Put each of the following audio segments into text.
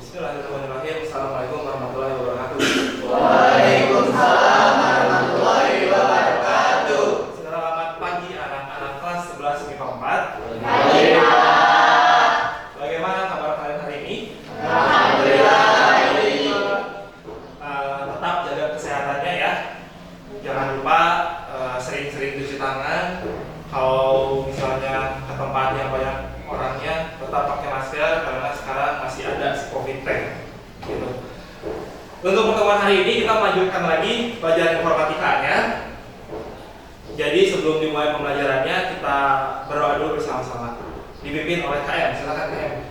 Bismillahirrahmanirrahim. Assalamualaikum warahmatullahi wabarakatuh. Waalaikumsalam warahmatullahi wabarakatuh. Selamat pagi anak-anak kelas 11 MIPA 4. Bagaimana kabar kalian hari ini? Alhamdulillah baik. Tetap jaga kesehatannya ya. Jangan lupa sering-sering cuci tangan. Kalau misalnya ke tempat yang banyak orangnya, tetap pakai masker karena sekarang masih ada si COVID-19. Gitu. Untuk pertemuan hari ini kita melanjutkan lagi pelajaran informatikanya. Jadi sebelum dimulai pembelajarannya kita berdoa dulu bersama-sama. Dipimpin oleh KM. Silakan KM.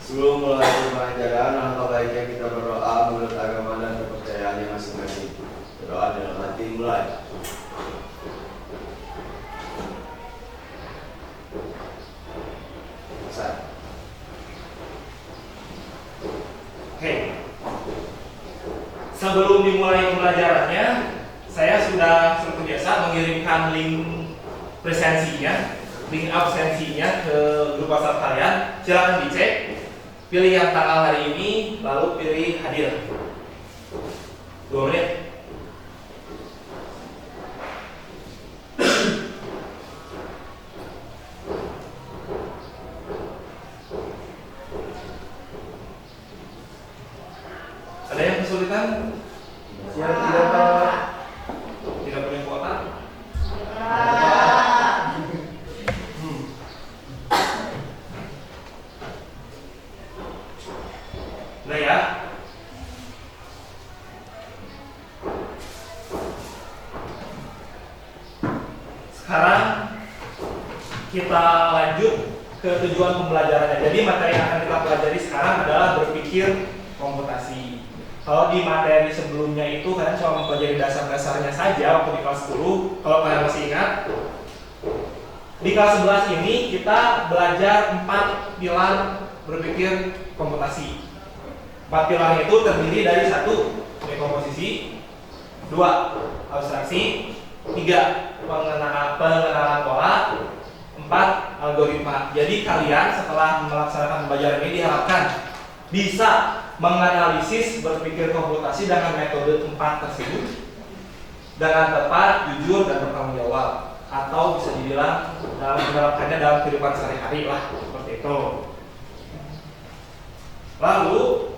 Sebelum mulai pembelajaran, alangkah baiknya kita berdoa menurut agama dan kepercayaannya masing-masing. Berdoa dalam hati mulai. Oke. Sebelum dimulai pembelajarannya, saya sudah seperti biasa mengirimkan link presensinya, link absensinya ke grup WhatsApp kalian. Silakan dicek. Pilih yang tanggal hari ini, lalu pilih hadir. 2 menit. Ada yang kesulitan? Yang tidak punya kuota? Udah ya? Sekarang kita lanjut ke tujuan pembelajarannya. Jadi materi yang akan kita pelajari sekarang adalah berpikir komputasi. Kalau di materi sebelumnya itu kalian cuma mempelajari dasar-dasarnya saja waktu di kelas 10. Kalau kalian masih ingat, di kelas 11 ini kita belajar 4 pilar berpikir komputasi. 4 pilar itu terdiri dari 1. Dekomposisi, 2. Abstraksi, 3. Pengenalan pola, 4. Algoritma. Jadi kalian setelah melaksanakan pembelajaran ini diharapkan bisa menganalisis berpikir komputasi dengan metode 4 tersebut dengan tepat, jujur, dan bertanggung jawab, atau bisa dibilang dalam menerapkannya dalam kehidupan sehari-hari lah, seperti itu. Lalu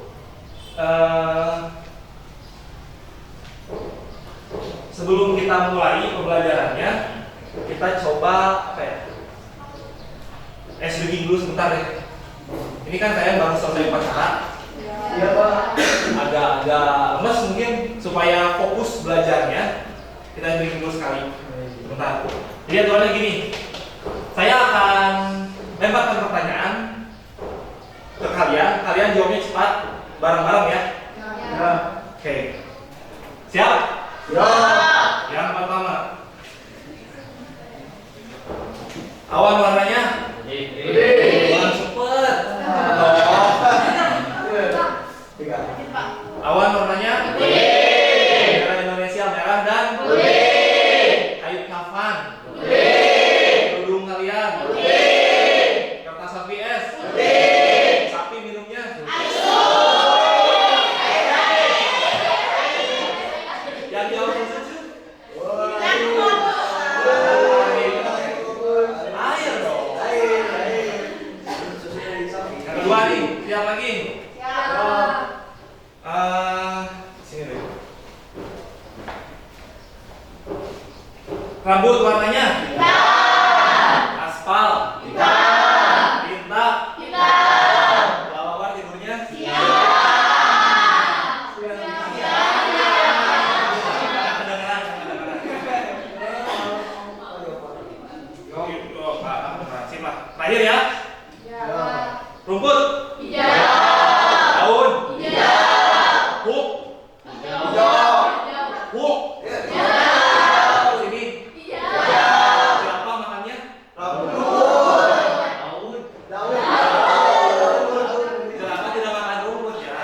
sebelum kita mulai pembelajarannya, kita coba SBG dulu sebentar ya. Ini kan kalian baru selesai upacara. Iya Pak. Agak-agak lemes mungkin, supaya fokus belajarnya. Kita break dulu sekali. Bentar. Jadi aturannya gini. Saya akan lemparkan pertanyaan ke kalian. Kalian jawabnya cepat, bareng-bareng ya. Ya. Oke. Siap? Ya. Yang pertama. Awan warnanya? Awan cepet. Awan warnanya? Merah Indonesia, merah dan? Kayu kafan? Kerudung kalian? Kertas sapi es? Sapi minumnya? Yang jawab setuju? Air dong. Yang kedua nih, siap lagi? Sini deh. Rambut warnanya? Aspal? Tinta? Kelawar tidurnya? Kedengeran. Oh, Pak, sip lah. Terakhir ya? Rumput? Daun? Hook? Hook? Sini? Siapa makannya? Daun? Siapa tidak makan rumput ya?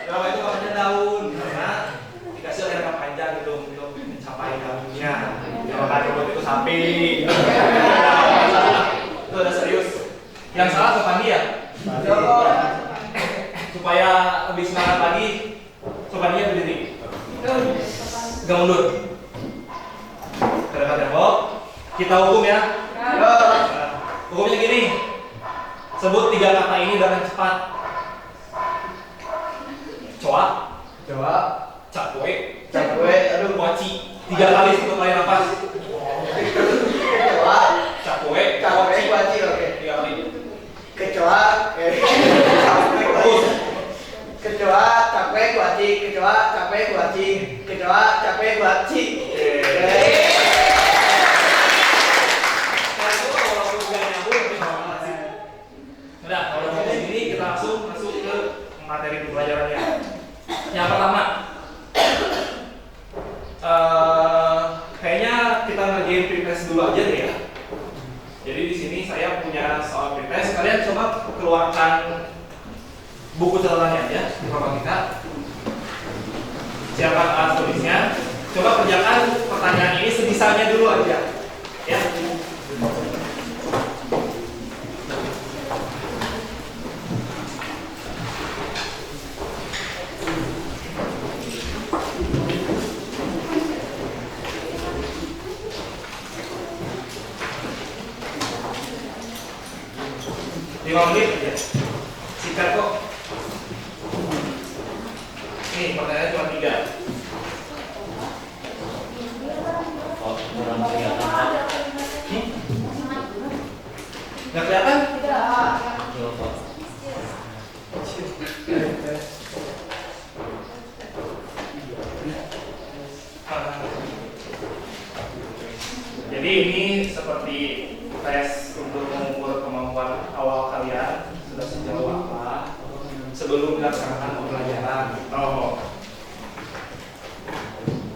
Siapa itu makannya daun? Karena dikasih air panjang gitu untuk mencapai daunnya. Yang makan rumput itu sapi. Itu udah serius. Hukumnya gini. Sebut 3 kata ini dengan cepat. Coa, Coba. cakwe, Aduh. kuaci. 3 kali untuk tarik nafas. Coba. Cakwe, Kuaci, oke. 3 kali. Kecoa. Terus. Kecoa, capek, kuaci. Kecoa, capek, kuaci. Kecoa, capek, kuaci. Udah, kalau udah begini kita langsung masuk ke materi pembelajarannya. Yang pertama, kayaknya kita ngerjain pretest dulu aja deh ya. Jadi di sini saya punya soal pretest. Kalian coba keluarkan buku catatannya aja di halaman kita. Siapkan alat tulisnya. Coba kerjakan pertanyaan ini sebisanya dulu aja, ya. Lima menit aja, sikat kok. Nih pertanyaannya cuma 3. Oh, kurang kelihatan Pak. Nggak kelihatan? Iya, Pak. Jadi ini seperti tes untuk mengukur kemampuan awal kalian sudah sejauh apa sebelum dilaksanakan pembelajaran. Oh,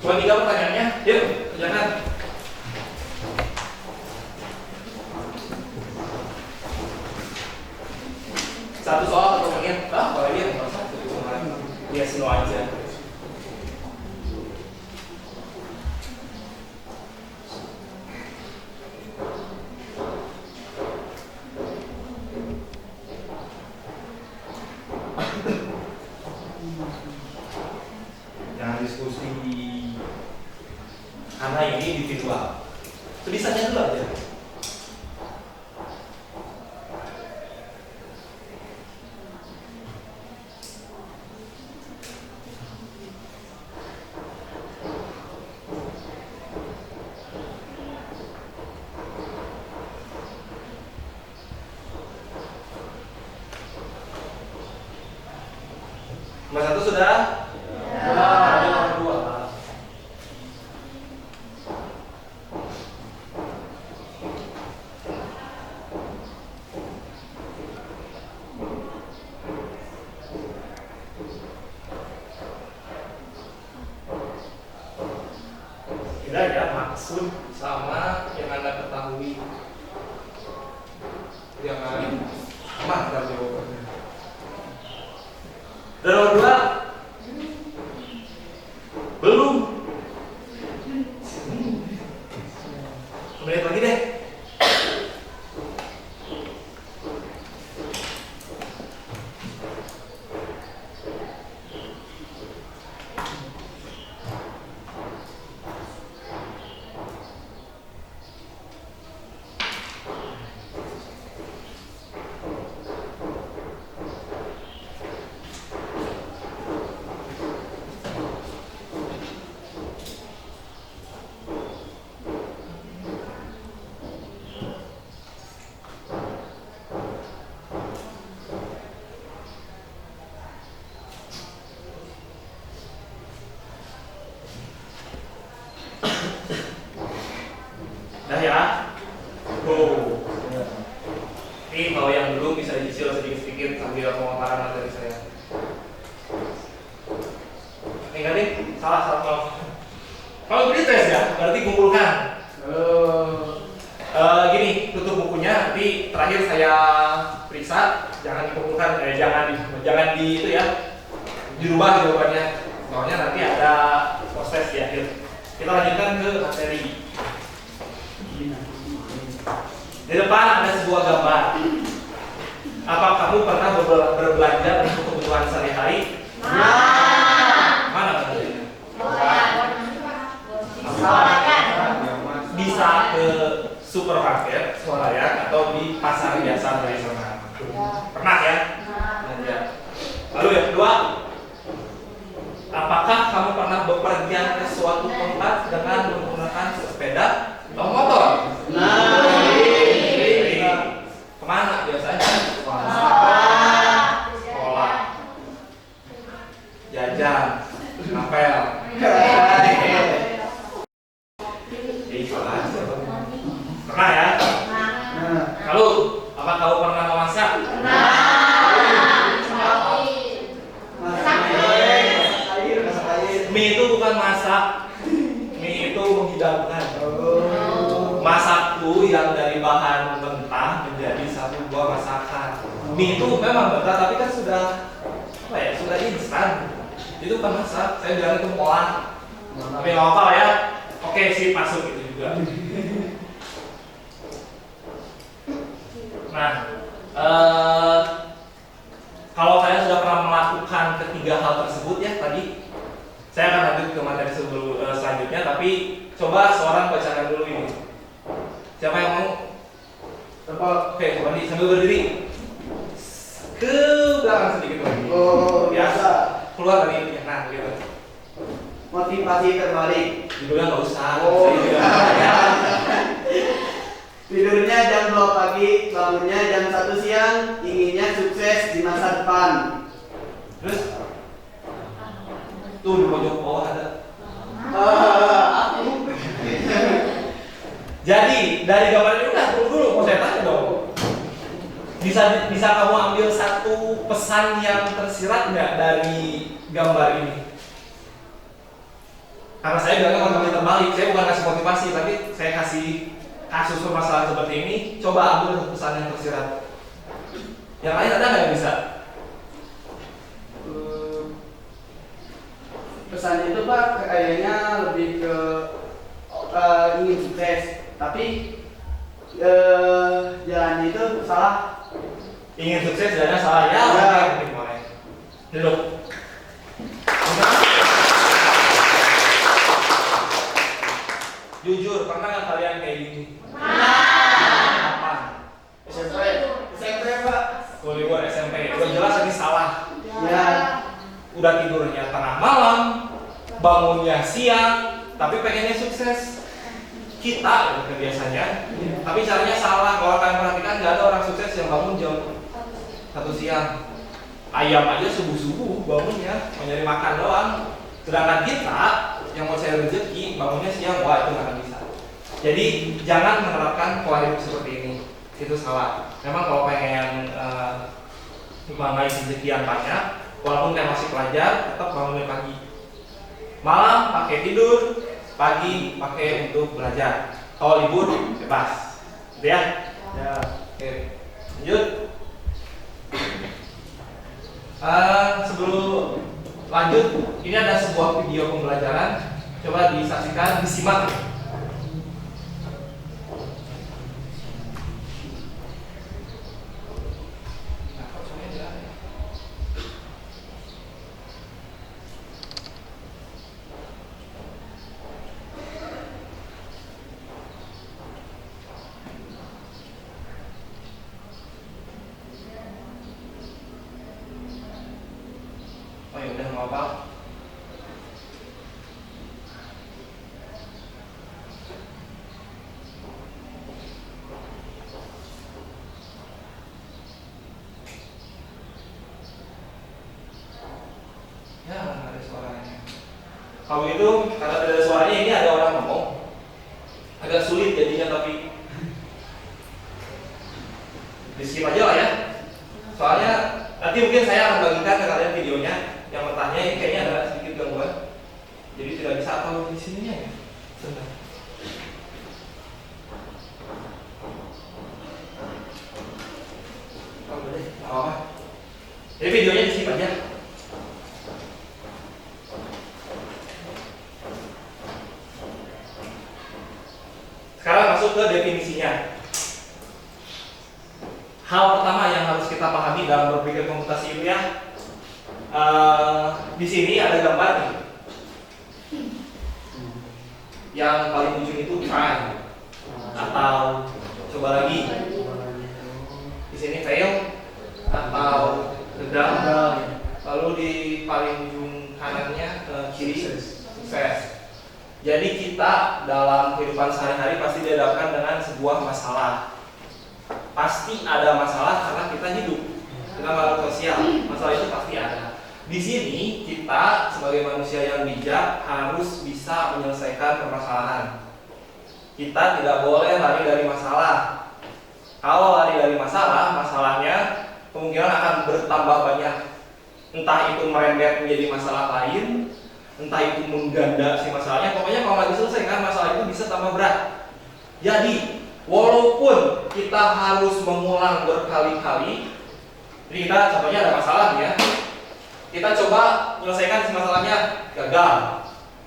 cuma 3 pertanyaannya, yuk kerjakan. Satu soal atau pengen, kalau dia nggak satu cuma dia semua aja. Jangan diskusi karena ini individual. Tulisannya dulu aja. Nomor 1 sudah? Lanjut nomor 2. Tidak ya, maksud sama yang Anda ketahui. Jangan mantap jawabannya. Dan nomor 2 belum. Menit lagi deh. Dah ya. Oh. Ini kalau yang belum bisa dicicil sedikit-sedikit sambil pemaparan materi saya. Enggak deh, salah kalau. Kalau pretest ya, berarti kumpulkan. Gini, tutup bukunya, nanti terakhir saya periksa, jangan dikumpulkan, jangan di itu ya, dirubah jawabannya. Soalnya nanti ada proses di akhir. Kita lanjutkan ke materi. Di depan ada sebuah gambar. Apa kamu pernah berbelanja untuk kebutuhan sehari-hari? Mana gambarnya? Bisa ke supermarket, swalayan, atau di pasar biasa tradisional. Ya. Pernah ya? Belajar. Lalu yang kedua, apakah kamu pernah bepergian ke suatu tempat dengan menggunakan sepeda atau motor? Kemana biasanya? Sekolah, jajan, ngapel. Pernah ya? Lalu, apa kamu pernah memasak? Mie itu bukan masak, mie itu menghidangkan. Masak tuh yang dari bahan mentah menjadi satu buah masakan. Mie itu memang mentah tapi kan sudah apa ya? Sudah instan. Itu bukan masak. Saya bilang itu molen. Tapi nggak apa ya. Oke sih masuk itu juga. Nah, kalau kalian sudah pernah melakukan ketiga hal tersebut ya tadi, saya akan lanjut ke materi selanjutnya. Tapi coba seorang bacakan dulu ini. Siapa yang mau? Oke, coba sambil berdiri ke belakang sedikit lagi. Oh, biasa. Keluar dari ini. Nah, gitu. Motivasi terbalik. Judulnya nggak usah. Oh. Saya juga. Tidurnya jam 2 pagi, bangunnya jam 1 siang, inginnya sukses di masa depan. Terus tuh di pojok bawah ada. Jadi dari gambar ini udah tunggu dulu, mau saya tanya dong. Bisa kamu ambil satu pesan yang tersirat nggak dari gambar ini? Karena saya bilangnya motivasi terbalik, saya bukan kasih motivasi, tapi saya kasih kasus permasalahan seperti ini. Coba ambil pesan yang tersirat. Yang lain ada nggak yang bisa? Pesan itu Pak kayaknya lebih ke ingin sukses, tapi jalannya itu salah. Ingin sukses jalannya salah ya? Ya. Oke, boleh. Duduk. Jujur, pernah nggak kalian kayak gini? Apa? SMP Pak. Kuliah SMP. Udah jelas ini salah. Ya. Udah tidurnya tengah malam, bangunnya siang, tapi pengennya sukses. Kita biasanya, tapi caranya salah. Kalau kalian perhatikan, nggak ada orang sukses yang bangun jam 1 siang. Ayam aja subuh-subuh bangunnya mau nyari makan doang. Sedangkan kita yang mau cari rezeki bangunnya siang, wah itu nggak akan bisa. Jadi jangan menerapkan pola hidup seperti ini, itu salah. Memang kalau pengen mengais rezeki yang banyak, walaupun kalian masih pelajar, tetap bangun pagi. Malam pakai tidur, pagi pakai untuk belajar. Kalau libur bebas, gitu ya? Ya. Oke, lanjut. Sebelum lanjut, ini ada sebuah video pembelajaran. Coba disaksikan, disimak. Oh ya udah nggak apa. Ya nggak ada suaranya. Kalau itu karena tidak ada suaranya, ini ada orang ngomong. Agak sulit jadinya tapi di skip aja lah ya. Soalnya nanti mungkin saya akan bagikan ke kalian videonya. Yang bertanya ini kayaknya ada sedikit gangguan, jadi tidak bisa atau di sininya ya. Sebentar. Oh boleh, nggak apa-apa. Jadi videonya di skip aja. Sekarang masuk ke definisinya. Hal pertama yang harus kita pahami dalam berpikir komputasi ilmiah, di sini ada gambar nih. Yang paling ujung itu try atau coba lagi. gagal. Lalu di paling ujung kanannya kiri sukses. Jadi kita dalam kehidupan sehari-hari pasti dihadapkan dengan sebuah masalah. Pasti ada masalah karena kita hidup, kita makhluk sosial. Masalah itu pasti ada. Di sini kita sebagai manusia yang bijak harus bisa menyelesaikan permasalahan. Kita tidak boleh lari dari masalah. Kalau lari dari masalah, masalahnya kemungkinan akan bertambah banyak. Entah itu merembet menjadi masalah lain, entah itu mengganda si masalahnya. Pokoknya kalau nggak diselesaikan, masalah itu bisa tambah berat. Jadi, walaupun kita harus mengulang berkali-kali, jadi kita contohnya ada masalah ya, kita coba menyelesaikan si masalahnya, gagal.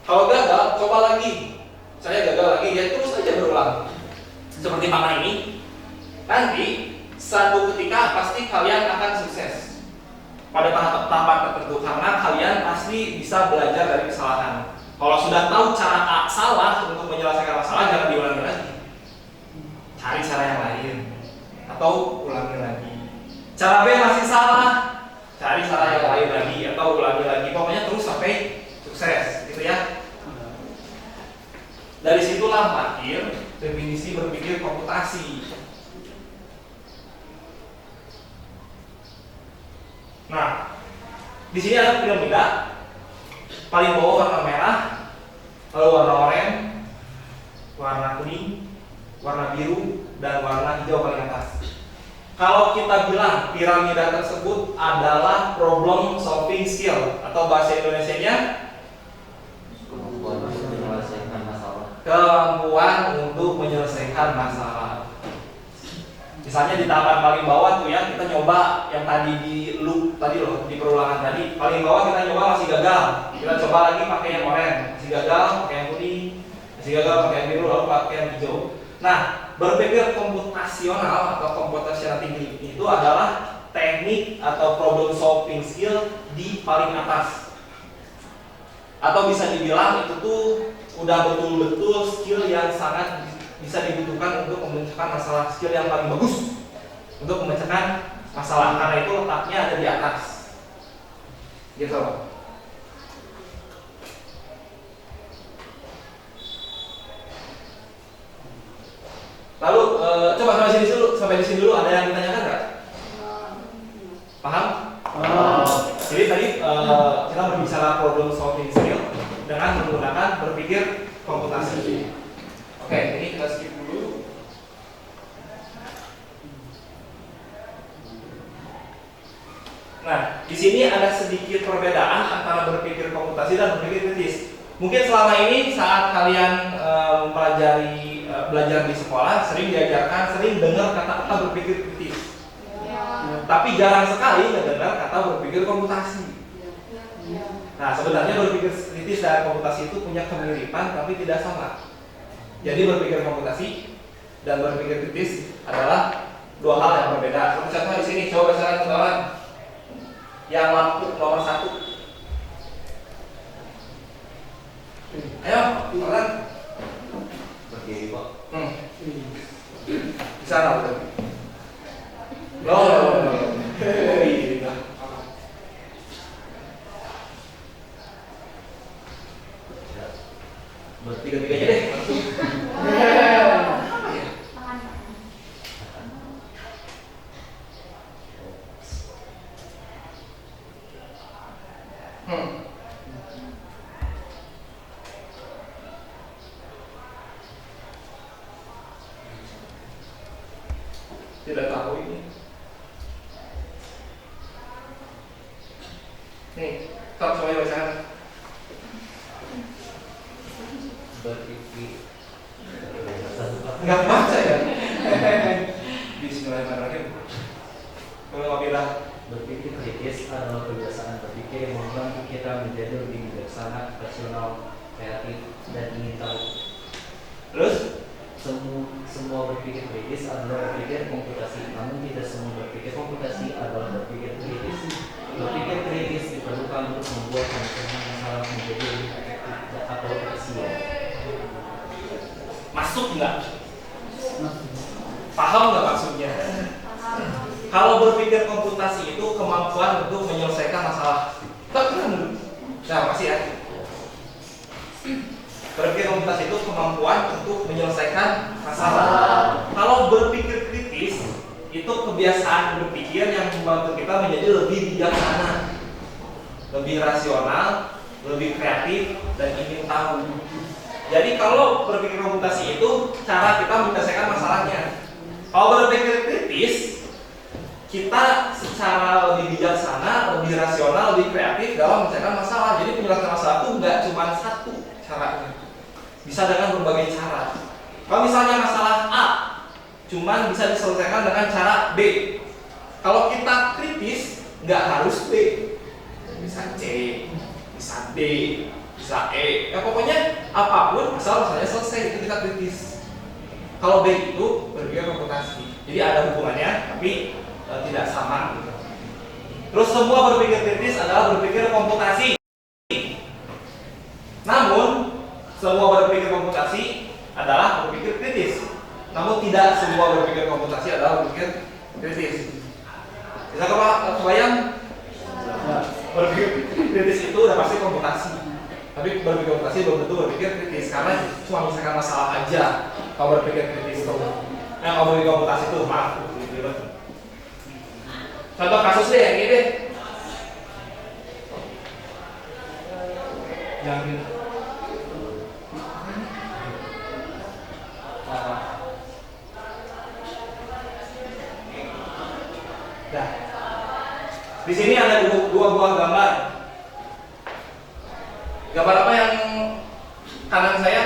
Kalau gagal, coba lagi. Saya gagal lagi, ya terus aja berulang. Seperti mana ini? Nanti satu ketika pasti kalian akan sukses pada tahapan tertentu karena kalian pasti bisa belajar dari kesalahan. Kalau sudah tahu cara A salah untuk menyelesaikan masalah, jangan diulangi lagi. Cari cara yang lain atau ulangi lagi. Cara B masih salah, cari cara yang lain lagi atau ulangi lagi. Pokoknya terus sampai sukses, gitu ya. Dari situlah lahir definisi berpikir komputasi. Nah, di sini ada piramida. Paling bawah warna merah, lalu warna oranye, warna kuning, warna biru, dan warna hijau paling atas. Kalau kita bilang piramida tersebut adalah problem solving skill atau bahasa Indonesianya Kemampuan untuk menyelesaikan masalah. kemampuan untuk menyelesaikan masalah. Misalnya di tahapan paling bawah tuh ya, kita nyoba yang tadi di loop tadi loh, di perulangan tadi. Paling bawah kita nyoba masih gagal. Kita coba lagi pakai yang oranye, masih gagal, pakai yang kuning, masih gagal, pakai yang biru, lalu pakai yang hijau. Nah, berpikir komputasional atau computational thinking itu adalah teknik atau problem solving skill di paling atas. Atau bisa dibilang itu tuh udah betul-betul skill yang sangat bisa dibutuhkan untuk memecahkan masalah, skill yang paling bagus untuk memecahkan masalah karena itu letaknya ada di atas. Gitu. Lalu coba sampai di sini dulu ada yang ditanyakan nggak? Paham? Jadi tadi kita berbicara problem solving skill dengan menggunakan berpikir komputasi. Oke, ini kita skip dulu. Nah, di sini ada sedikit perbedaan antara berpikir komputasi dan berpikir kritis. Mungkin selama ini saat kalian mempelajari belajar di sekolah sering diajarkan, sering dengar kata-kata berpikir kritis. Tapi jarang sekali mendengar kata berpikir komputasi. Nah, sebenarnya berpikir kritis dan komputasi itu punya kemiripan tapi tidak sama. Jadi berpikir komputasi dan berpikir kritis adalah dua hal yang berbeda. Contohnya di sini, coba bacakan teman-teman. Yang lampu nomor 1. Ayo, teman. Berdiri Pak. Di sana betul. Loh. Bertiga-tiganya deh. Tidak tahu ini. Nih, stop semuanya bacakan. Berpikir. Enggak baca ya. Bismillahirrahmanirrahim. Kalau bilang Berpikir kritis adalah kebiasaan berpikir yang membantu kita menjadi lebih bijaksana, rasional, kreatif, dan ingin tahu. terus Semua berpikir kritis adalah berpikir komputasi, namun tidak semua berpikir komputasi adalah berpikir kritis. Berpikir kritis diperlukan untuk membuat pemecahan masalah menjadi lebih efektif atau efisien. masuk nggak? Paham nggak maksudnya? Kalau berpikir komputasi itu kemampuan untuk menyelesaikan masalah. Nah, masih ya. Berpikir komputasi itu kemampuan untuk menyelesaikan masalah. Kalau berpikir kritis itu kebiasaan berpikir yang membantu kita menjadi lebih bijaksana, lebih rasional, lebih kreatif, dan ingin tahu. Jadi kalau berpikir komputasi itu cara kita menyelesaikan masalahnya. Kalau berpikir kritis, kita secara lebih bijaksana, lebih rasional, lebih kreatif dalam menyelesaikan masalah. Jadi penyelesaian masalah itu nggak cuma satu caranya, bisa dengan berbagai cara. Kalau misalnya masalah A, cuman bisa diselesaikan dengan cara B. Kalau kita kritis, nggak harus B, bisa C, bisa D, bisa E. Ya pokoknya apapun asal masalahnya selesai, itu kita kritis. Kalau B itu berpikir komputasi, jadi ada hubungannya, tapi tidak sama. Terus semua berpikir kritis adalah berpikir komputasi. Namun semua berpikir komputasi adalah berpikir kritis. Namun tidak semua berpikir komputasi adalah berpikir kritis. Bisa kebayang? Berpikir kritis itu udah pasti komputasi. Tapi berpikir komputasi belum tentu berpikir kritis, karena cuma menyelesaikan masalah aja. Kalau berpikir kritis itu, kalau berpikir komputasi itu maaf. Contoh kasus deh yang ini deh. Yang ini. Nah, di sini ada dua buah gambar. Gambar apa yang kanan saya?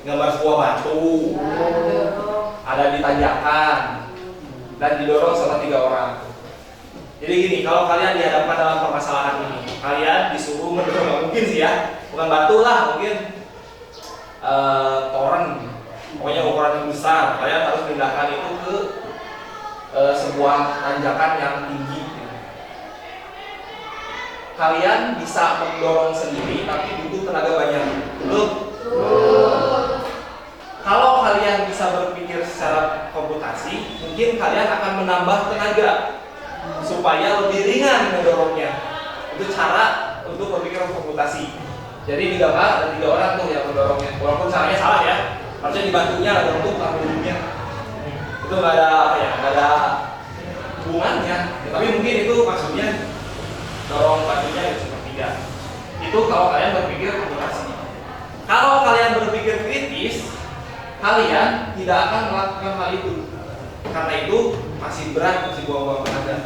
Gambar sebuah batu. Ada di tanjakan dan didorong sama 3 orang. Jadi gini, kalau kalian dihadapkan dalam permasalahan ini, kalian disuruh mendorong, mungkin sih ya, bukan batu lah, mungkin toren, pokoknya ukuran yang besar. Kalian harus pindahkan itu ke sebuah tanjakan yang tinggi. Kalian bisa mendorong sendiri, tapi butuh tenaga banyak. Betul? Kalau kalian bisa berpikir secara komputasi, mungkin kalian akan menambah tenaga supaya lebih ringan mendorongnya. Itu cara untuk berpikir komputasi. Jadi di gambar ada 3 orang tuh yang mendorongnya. Walaupun caranya salah ya, harusnya dibantunya ada untuk ujungnya. Itu nggak ada apa ya, nggak ada hubungannya. Ya, tapi mungkin itu maksudnya dorong batunya itu sepertiga. Itu kalau kalian berpikir komputasi. Kalau kalian berpikir kritis, kalian tidak akan melakukan hal itu. Karena itu masih berat, masih buang-buang tenaga.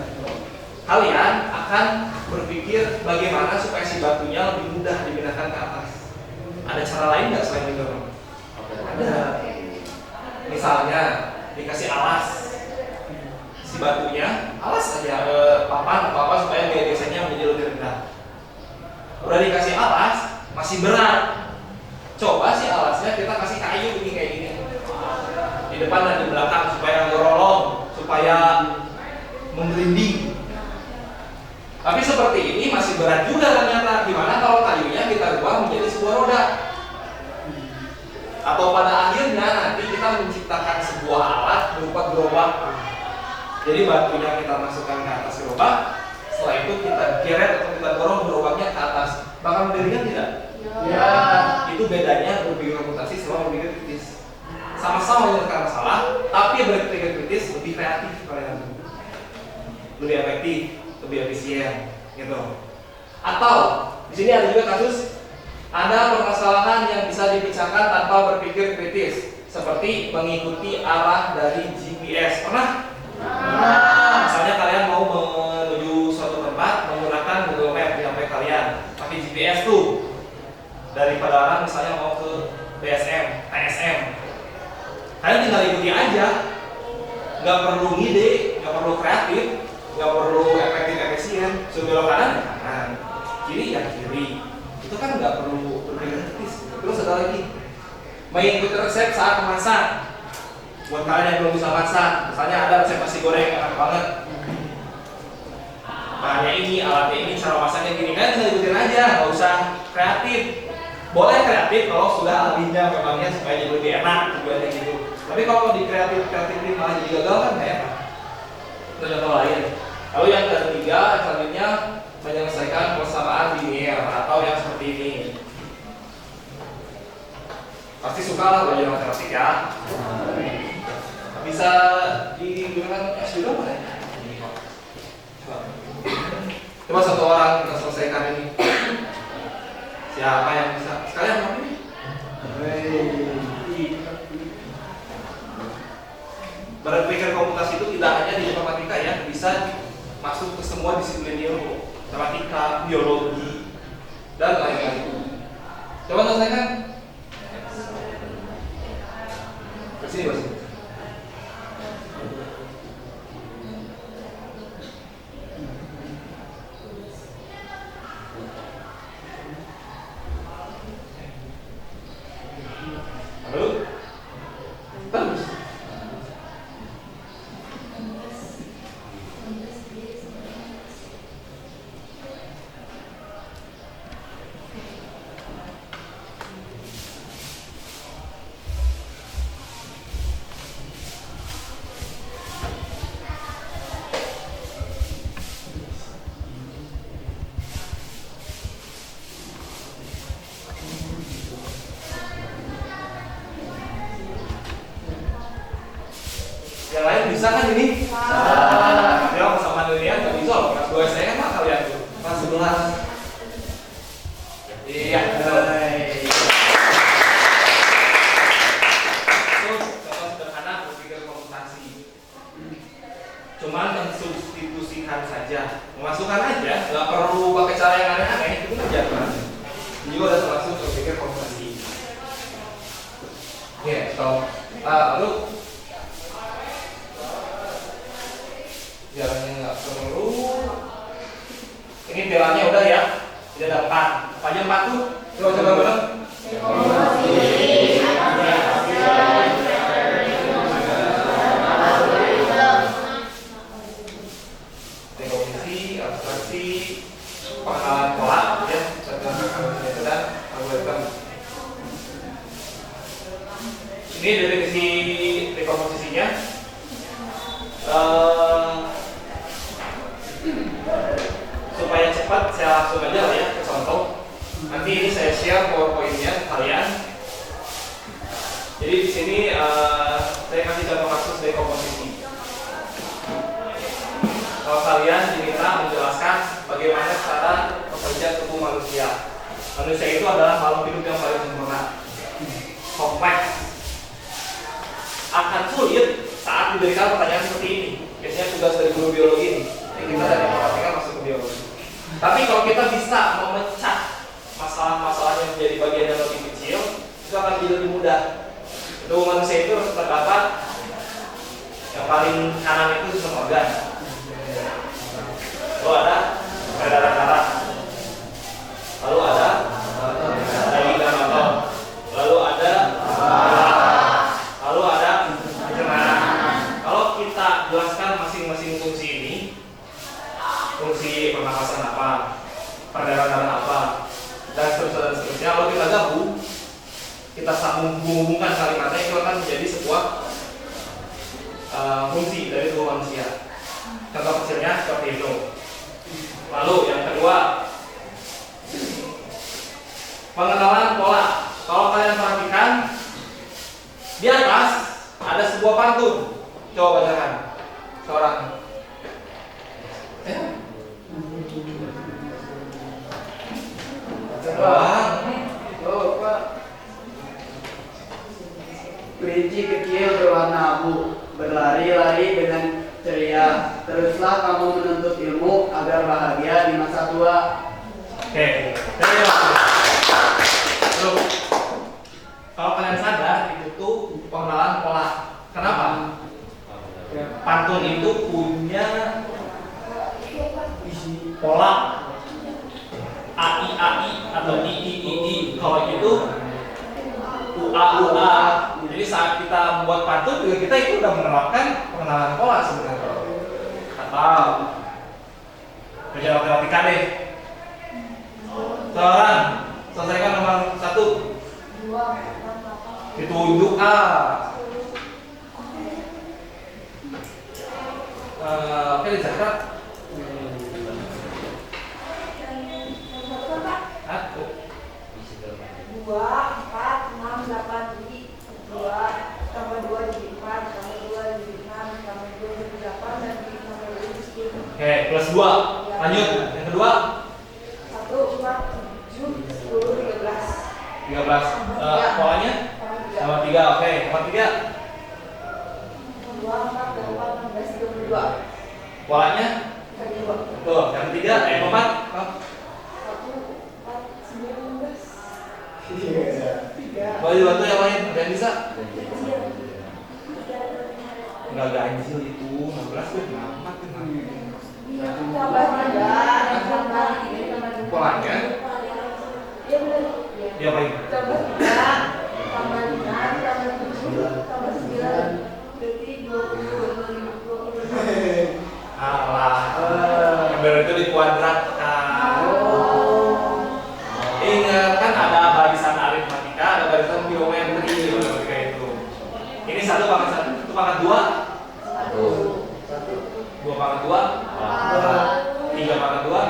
Kalian akan berpikir bagaimana supaya si batunya lebih mudah dipindahkan ke atas. Ada cara lain nggak selain mendorong? Ada. Misalnya dikasih alas, si batunya alas aja papan atau apa supaya gesekannya menjadi lebih rendah. Udah dikasih alas masih berat. Coba si alasnya kita kasih kayu ini kayak gini di depan dan di belakang supaya ngorolong, supaya menggelinding. Tapi seperti ini masih berat juga ternyata. Gimana kalau kayunya kita ubah menjadi sebuah roda? Atau pada akhirnya nanti kita menciptakan sebuah alat berupa gerobak. Jadi batunya kita masukkan ke atas gerobak, setelah itu kita geret atau kita dorong gerobaknya ke atas. Bakal lebih ringan tidak? Ya. Itu bedanya berpikir komputasi sama berpikir kritis. Sama-sama menyelesaikan masalah, tapi berpikir kritis lebih kreatif kalian, lebih efektif, lebih efisien, gitu. Atau di sini ada juga kasus ada permasalahan yang bisa dipecahkan tanpa berpikir kritis, seperti mengikuti arah dari GPS. Pernah? Misalnya kalian mau menuju suatu tempat menggunakan Google Map di HP kalian, pakai GPS tuh. Dari Padalarang misalnya mau ke BSM, TSM, kalian tinggal ikuti aja, nggak perlu ngide, nggak perlu kreatif, nggak perlu efektif efisien. Sebelum kanan ya kanan, kiri ya kiri. Itu kan nggak perlu berpikir kritis. Terus ada lagi, mengikuti resep saat memasak. Buat kalian yang belum bisa masak, misalnya ada resep nasi goreng enak banget. Bahannya ini, alatnya ini, cara masaknya gini, kan tinggal ikutin aja, nggak usah kreatif. Boleh kreatif kalau sudah ahlinya memangnya supaya jadi lebih enak tujuannya gitu. Tapi kalau di kreatif malah jadi gagal kan kayak itu contoh lain. Lalu yang ketiga selanjutnya menyelesaikan persamaan linear atau yang seperti ini. Pasti suka lah belajar matematik ya. Bisa digunakan S2 apa ya? Coba satu orang kita selesaikan ini. Siapa yang bisa? Sekalian apa ini? Berpikir komputasi itu tidak hanya di informatika ya, bisa masuk ke semua disiplin ilmu, matematika, biologi, dan lain-lain. Coba selesaikan. Kesini bos. Halo? Bagus. Yang lain bisa kan ini? Bisa. Ya sama linear nggak bisa loh. Kelas 2 saya mah kalian tuh. Kelas 11. Iya. Itu contoh sederhana berpikir komputasi. Cuman mensubstitusikan saja, memasukkan aja, nggak perlu pakai cara yang aneh-aneh. Itu aja kan. Ini juga udah termasuk berpikir komputasi. Oke, stop. Lalu jalannya nggak perlu. Ini jalannya udah ya, tidak ada 4. Apa aja 4 tuh? Coba bareng. Dekomposisi, abstraksi, pengenalan pola, ya, dan algoritma. Ini definisi dekomposisinya. Supaya cepat saya langsung aja lah ya ke contoh. Nanti ini saya share PowerPoint-nya ke kalian. Jadi di sini saya kasih contoh kasus dekomposisi. Kalau kalian diminta menjelaskan bagaimana cara bekerja tubuh manusia. Manusia itu adalah makhluk hidup yang paling sempurna, kompleks. Akan sulit saat diberikan pertanyaan seperti ini. Biasanya tugas dari guru biologi ini. Kita dari matematika masuk ke biologi. Tapi kalau kita bisa memecah masalah-masalahnya menjadi bagian yang lebih kecil, itu akan jadi lebih mudah. Tubuh manusia itu terdapat yang paling kanan itu sistem organ. Lalu ada peredaran darah. Lalu ada daging dan otot. Lalu ada lalu ada pencernaan. Kalau kita jelaskan masing-masing fungsi ini, fungsi pernapasan apa, peredaran darah apa, dan seterusnya. Kalau kita gabung, kita hubungkan kalimatnya, itu akan menjadi sebuah fungsi dari tubuh manusia. Contoh kecilnya seperti itu. Lalu yang kedua, pengenalan pola. Kalau kalian perhatikan, di atas ada sebuah pantun. Coba bacakan seorang. Kelinci kecil berwarna abu berlari-lari dengan ceria. Teruslah kamu menuntut ilmu agar bahagia di masa tua. Oke. Lalu, kalau kalian sadar itu tuh pengenalan pola. Kenapa? Pantun itu punya pola AI atau II. Kalau itu UA. Jadi saat kita membuat pantun juga kita itu udah menerapkan pengenalan pola sebenarnya. Atau kerja matematika deh. Seorang selesaikan nomor 1. Ditunjuk A. Oke, dicatat. Satu. 2, 4, 6, 8 jadi 2 tambah 2 jadi 4 tambah 2 jadi 6 tambah 2 jadi 8 dan tambah 2 jadi 10. Oke, plus 2. Lanjut. Yang kedua. 1, 4, 7, 10, 13. 13. Polanya? Nomor 3. Oke, nomor 3. 2, 4, 8, 16, 32. Polanya? Kali 2. Betul. Yang ketiga, yang keempat. 1, 4, 19. Iya. 3. Boleh dibantu yang lain? Ada yang bisa? Kecil. Enggak ganjil itu. 16 tuh kenapa? Tambah 3, tambah ini tambah 2. Polanya? Iya benar. Dia apa ini? Tambah 3, tambah 5, tambah 7, tambah 9. Berarti 20. Alah. Yang benar itu dikuadratkan. Ingat kan ada barisan aritmatika, ada barisan geometri matematika itu. Ini 1 pangkat 1, 1 pangkat 2, 2 pangkat 2, 3 pangkat 2,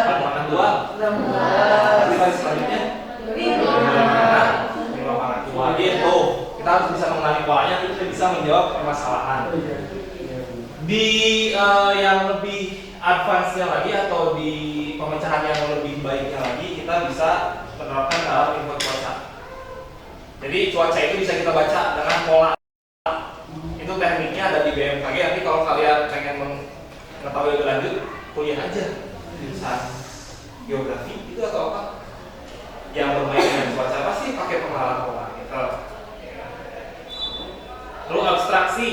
4 pangkat 2. Nanti baris selanjutnya 5 pangkat 2. Gitu. Kita harus bisa mengenali polanya, kita bisa menjawab permasalahan. Di yang lebih advance-nya lagi atau di pemecahan yang lebih baiknya lagi, kita bisa menerapkan dalam info cuaca. Jadi cuaca itu bisa kita baca dengan pola. Itu tekniknya ada di BMKG. Nanti kalau kalian pengen mengetahui lebih lanjut, kuliah aja jurusan geografi itu atau apa yang bermain dengan cuaca pasti pakai pengenalan pola. Gitu. Lalu abstraksi.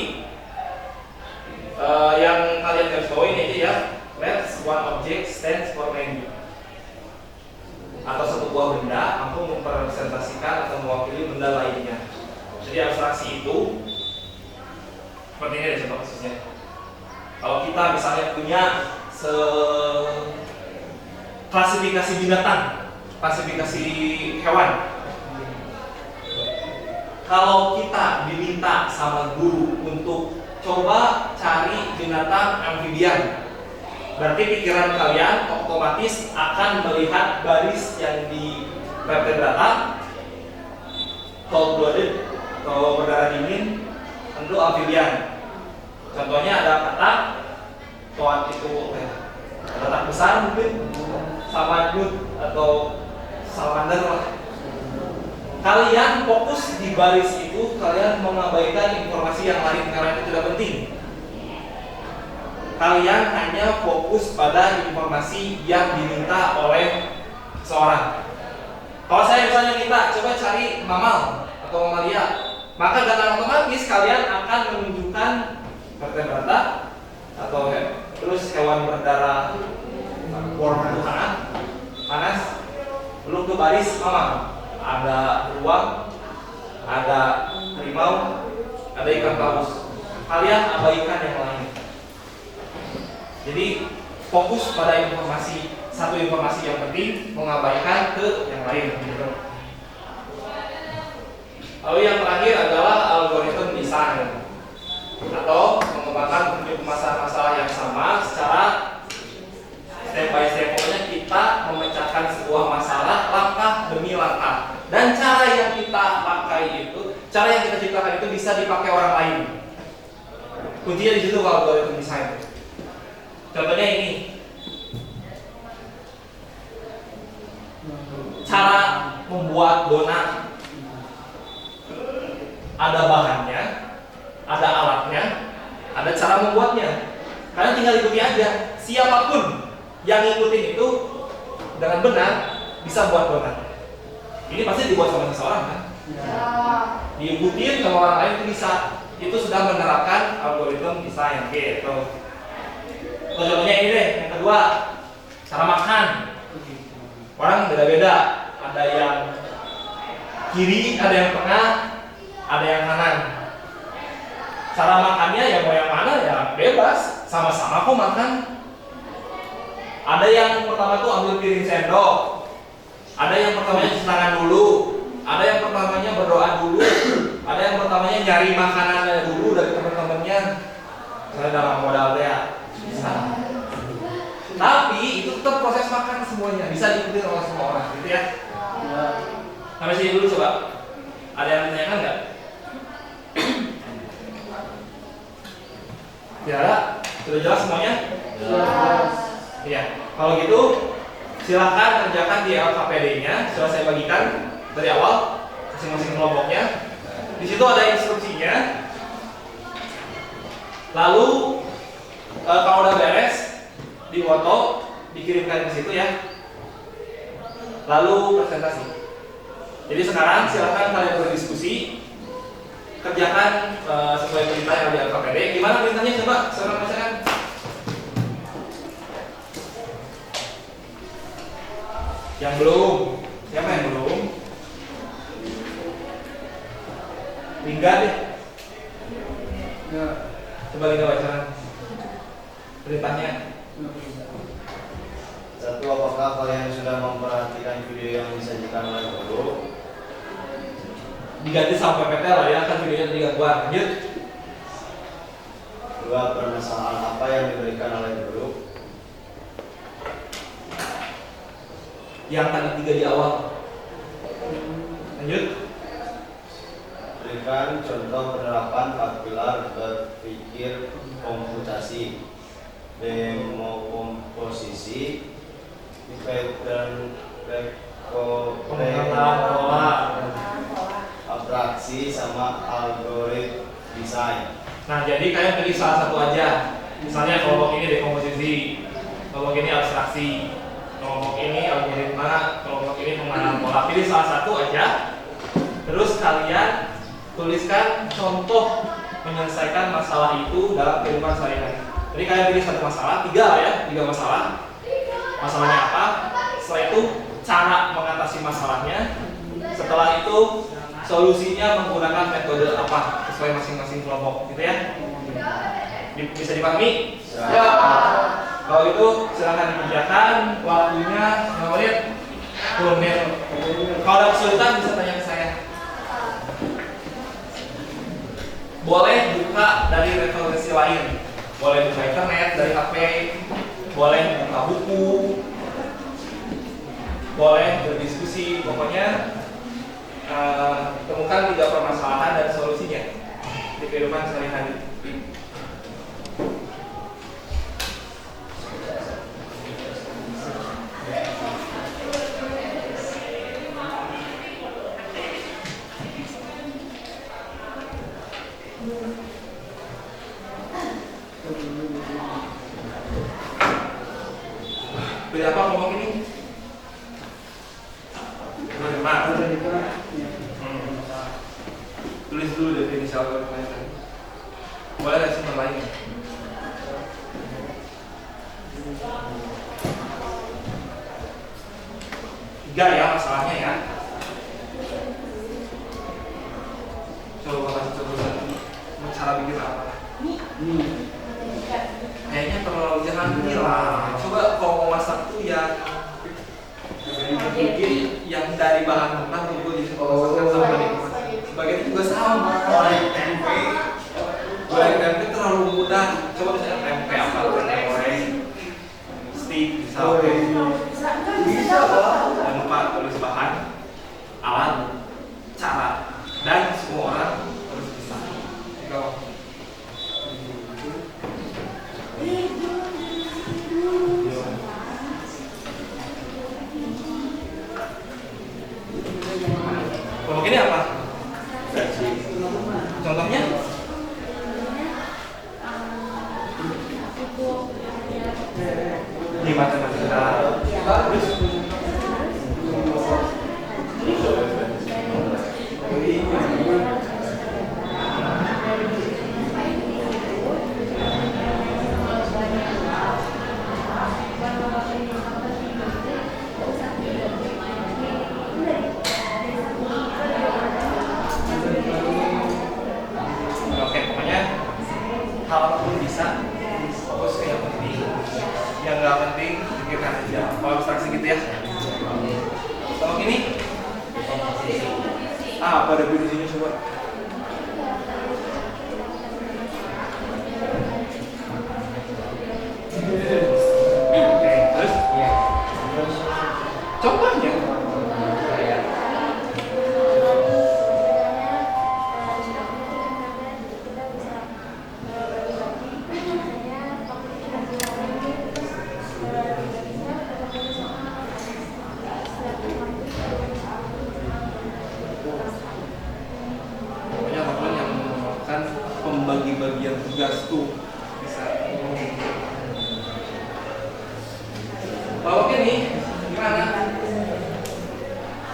Yang kalian garis bawahi ini aja ya. Let's one object stands for many. Atau satu buah benda mampu mempresentasikan atau mewakili benda lainnya. Jadi abstraksi itu seperti ini ada contoh kasusnya. Kalau kita misalnya punya klasifikasi binatang, klasifikasi hewan. Kalau kita diminta sama guru untuk coba cari binatang amfibian, berarti pikiran kalian otomatis akan melihat baris yang di vertebrata, cold-blooded atau berdarah dingin, tentu amfibian. Contohnya ada katak, toan itu katak besar mungkin, salamandut atau salamander lah. Kalian fokus di baris itu, kalian mengabaikan informasi yang lain karena itu tidak penting. Kalian hanya fokus pada informasi yang diminta oleh seorang. Kalau saya misalnya minta coba cari mamal atau mamalia, maka dengan otomatis kalian akan menunjukkan vertebrata atau terus hewan berdarah warna hangat, panas, belum ke baris mamal. Ada beruang, ada harimau, ada ikan paus. Kalian abaikan yang lain. Jadi fokus pada informasi, satu informasi yang penting, mengabaikan ke yang lain. Lalu yang terakhir adalah algoritma desain atau mengembangkan masalah-masalah yang sama secara step by step. Pokoknya kita memecahkan sebuah masalah langkah demi langkah. Dan cara yang kita pakai itu, cara yang kita ciptakan itu bisa dipakai orang lain. Kuncinya di situ kalau algoritma desain. Contohnya ini. Cara membuat donat. Ada bahannya, ada alatnya, ada cara membuatnya. Kalian tinggal ikuti aja. Siapapun yang ngikutin itu dengan benar bisa buat donat. Ini pasti dibuat sama seseorang kan? Ya. Diikutin sama orang lain itu bisa. Itu sudah menerapkan algoritma desain gitu. Contohnya ini deh, yang kedua, cara makan. Orang beda-beda. Ada yang kiri, ada yang tengah, ada yang kanan. Cara makannya ya mau yang mana ya bebas, sama-sama kok makan. Ada yang pertama tuh ambil piring sendok. Ada yang pertamanya cuci tangan dulu, ada yang pertamanya berdoa dulu, ada yang pertamanya nyari makanannya dulu dari teman-temannya. Misalnya dalam modal ya bisa. Tapi itu tetap proses makan semuanya bisa diikuti oleh semua orang, gitu ya. Sampai sini dulu coba. Ada yang ditanyakan nggak? Ya, sudah jelas semuanya? Jelas. Iya. Kalau gitu silahkan kerjakan di LKPD-nya. Sudah saya bagikan dari awal masing-masing kelompoknya. Di situ ada instruksinya. Lalu kalau udah beres, dipoto, dikirimkan ke situ ya. Lalu presentasi. Jadi sekarang silahkan kalian berdiskusi, kerjakan sesuai perintah yang di LKPD. Gimana perintahnya coba? Sekarang bacakan. Yang belum, siapa yang belum? Lingga deh. Coba Lingga bacakan perintahnya. Satu, apakah kalian sudah memperhatikan video yang disajikan oleh guru? Diganti sama PPT lah ya, kan videonya tadi gangguan. Lanjut. Dua, permasalahan apa yang diberikan oleh guru? Yang tadi 3 di awal. Lanjut. Berikan contoh penerapan 4 pilar berpikir komputasi. Demo komposisi, pattern, Pengenalan pola. atraksi, sama algoritma desain. Nah, jadi kalian pilih salah satu aja. Misalnya kelompok ini dekomposisi, kelompok ini abstraksi, kelompok ini algoritma, kelompok ini pengenalan pola. Pilih salah satu aja. Terus kalian tuliskan contoh menyelesaikan masalah itu dalam kehidupan sehari-hari. Jadi kalian pilih satu masalah, 3 lah ya, 3 masalah. Masalahnya apa? Setelah itu cara mengatasi masalahnya. Setelah itu solusinya menggunakan metode apa sesuai masing-masing kelompok, gitu ya. Bisa dipahami? Ya. Kalau itu silahkan dikerjakan. Waktunya 5 menit. 10 menit. Kalau ada kesulitan bisa tanya ke saya. Boleh buka dari referensi lain. Boleh buka internet dari HP. Boleh buka buku. Boleh berdiskusi. Pokoknya temukan 3 permasalahan dan solusinya di kehidupan sehari-hari. Pilih apa ngomong ini? Tulis dulu definisi algoritma tadi. Boleh nggak sumber lain? Tiga ya masalahnya ya. Coba kasih contoh cara bikin apa? Kayaknya terlalu jangan lah. Coba kalau mau masak tuh ya bikin yang dari bahan mentah tuh gue bisa masakkan sama nikmat. Sebagian juga sama. Goreng tempe. Goreng tempe terlalu mudah. Coba misalnya tempe apa? Tempe goreng, steak, bisa. Bisa Pak. Jangan lupa tulis bahan, alat, cara, dan semua orang harus bisa. Kalau kelompok ini apa? Contohnya? Di matematika. Bagus. Oke, pokoknya hal apapun bisa, fokus ke yang penting. Yang nggak penting pikirkan aja. Kalau abstraksi gitu ya. Kalau ini apa definisinya coba? Gastu bisa. Oke nih, gimana?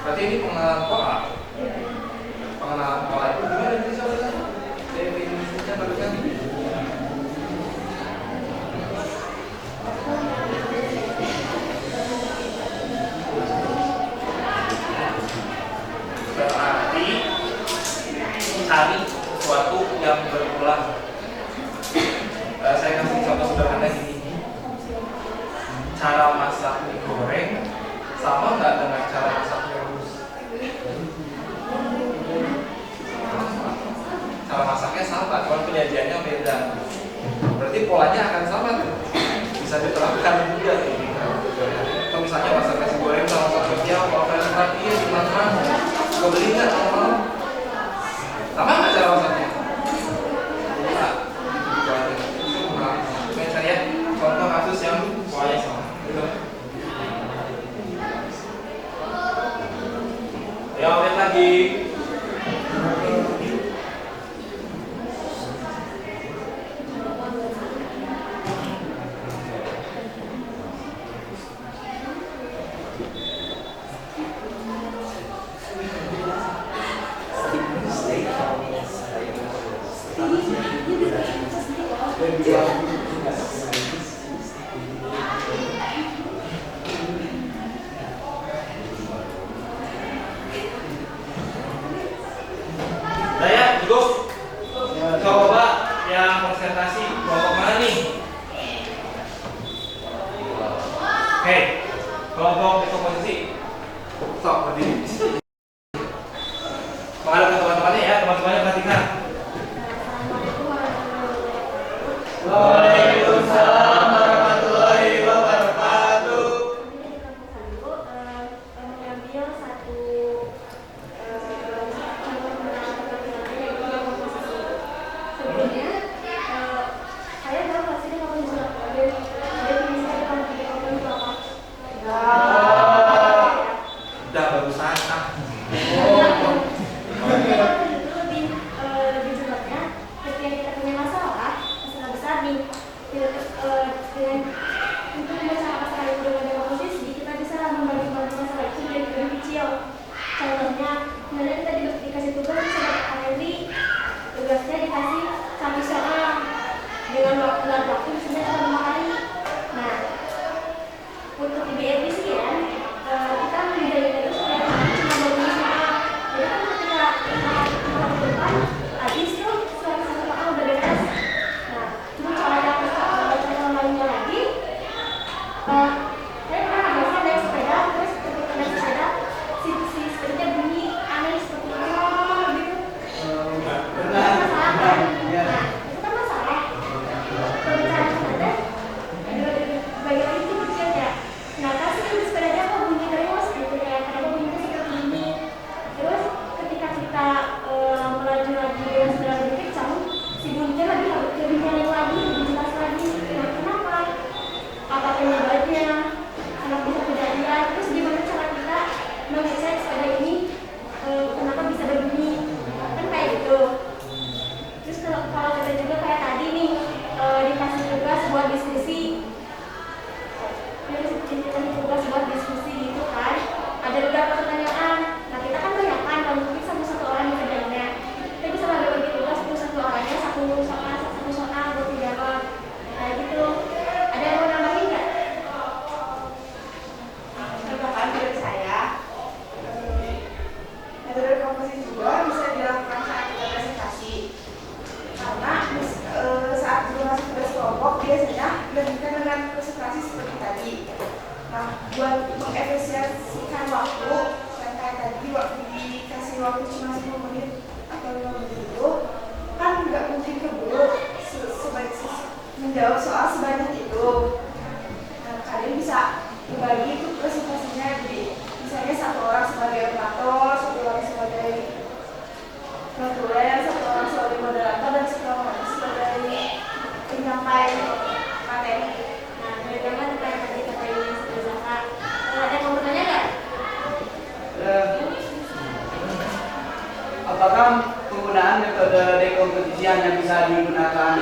Berarti ini pengenalan pola. Pengenalan pola itu gimana sih soalnya? Definisinya barusan. Berarti cari sesuatu yang berulang. Saya kasih contoh sederhana gini. Cara masak mie goreng sama nggak dengan cara masak mie rebus? Cara masaknya sama, cuma penyajiannya beda. Berarti polanya akan sama tuh. Bisa diterapkan juga gitu. Atau misalnya masak nasi goreng sama masak spesial, kalau kalian perhatiin di mana juga beli nggak sama? Sama nggak cara masaknya? Enggak. Misalnya contoh kasus yang polanya sama. Gitu. Ya, lihat lagi. Nah ya, cukup. Coba yang presentasi kelompok mana nih? Oke, kelompok dekomposisi. Sok berdiri. Menghadap ke teman-temannya ya, teman-temannya perhatikan. Waalaikumsalam warahmatullahi wabarakatuh. Mengambil satu sebelumnya saya tahu pasti komposisi definisi komposisi apa? Udah barusan kompetisi hanya bisa digunakan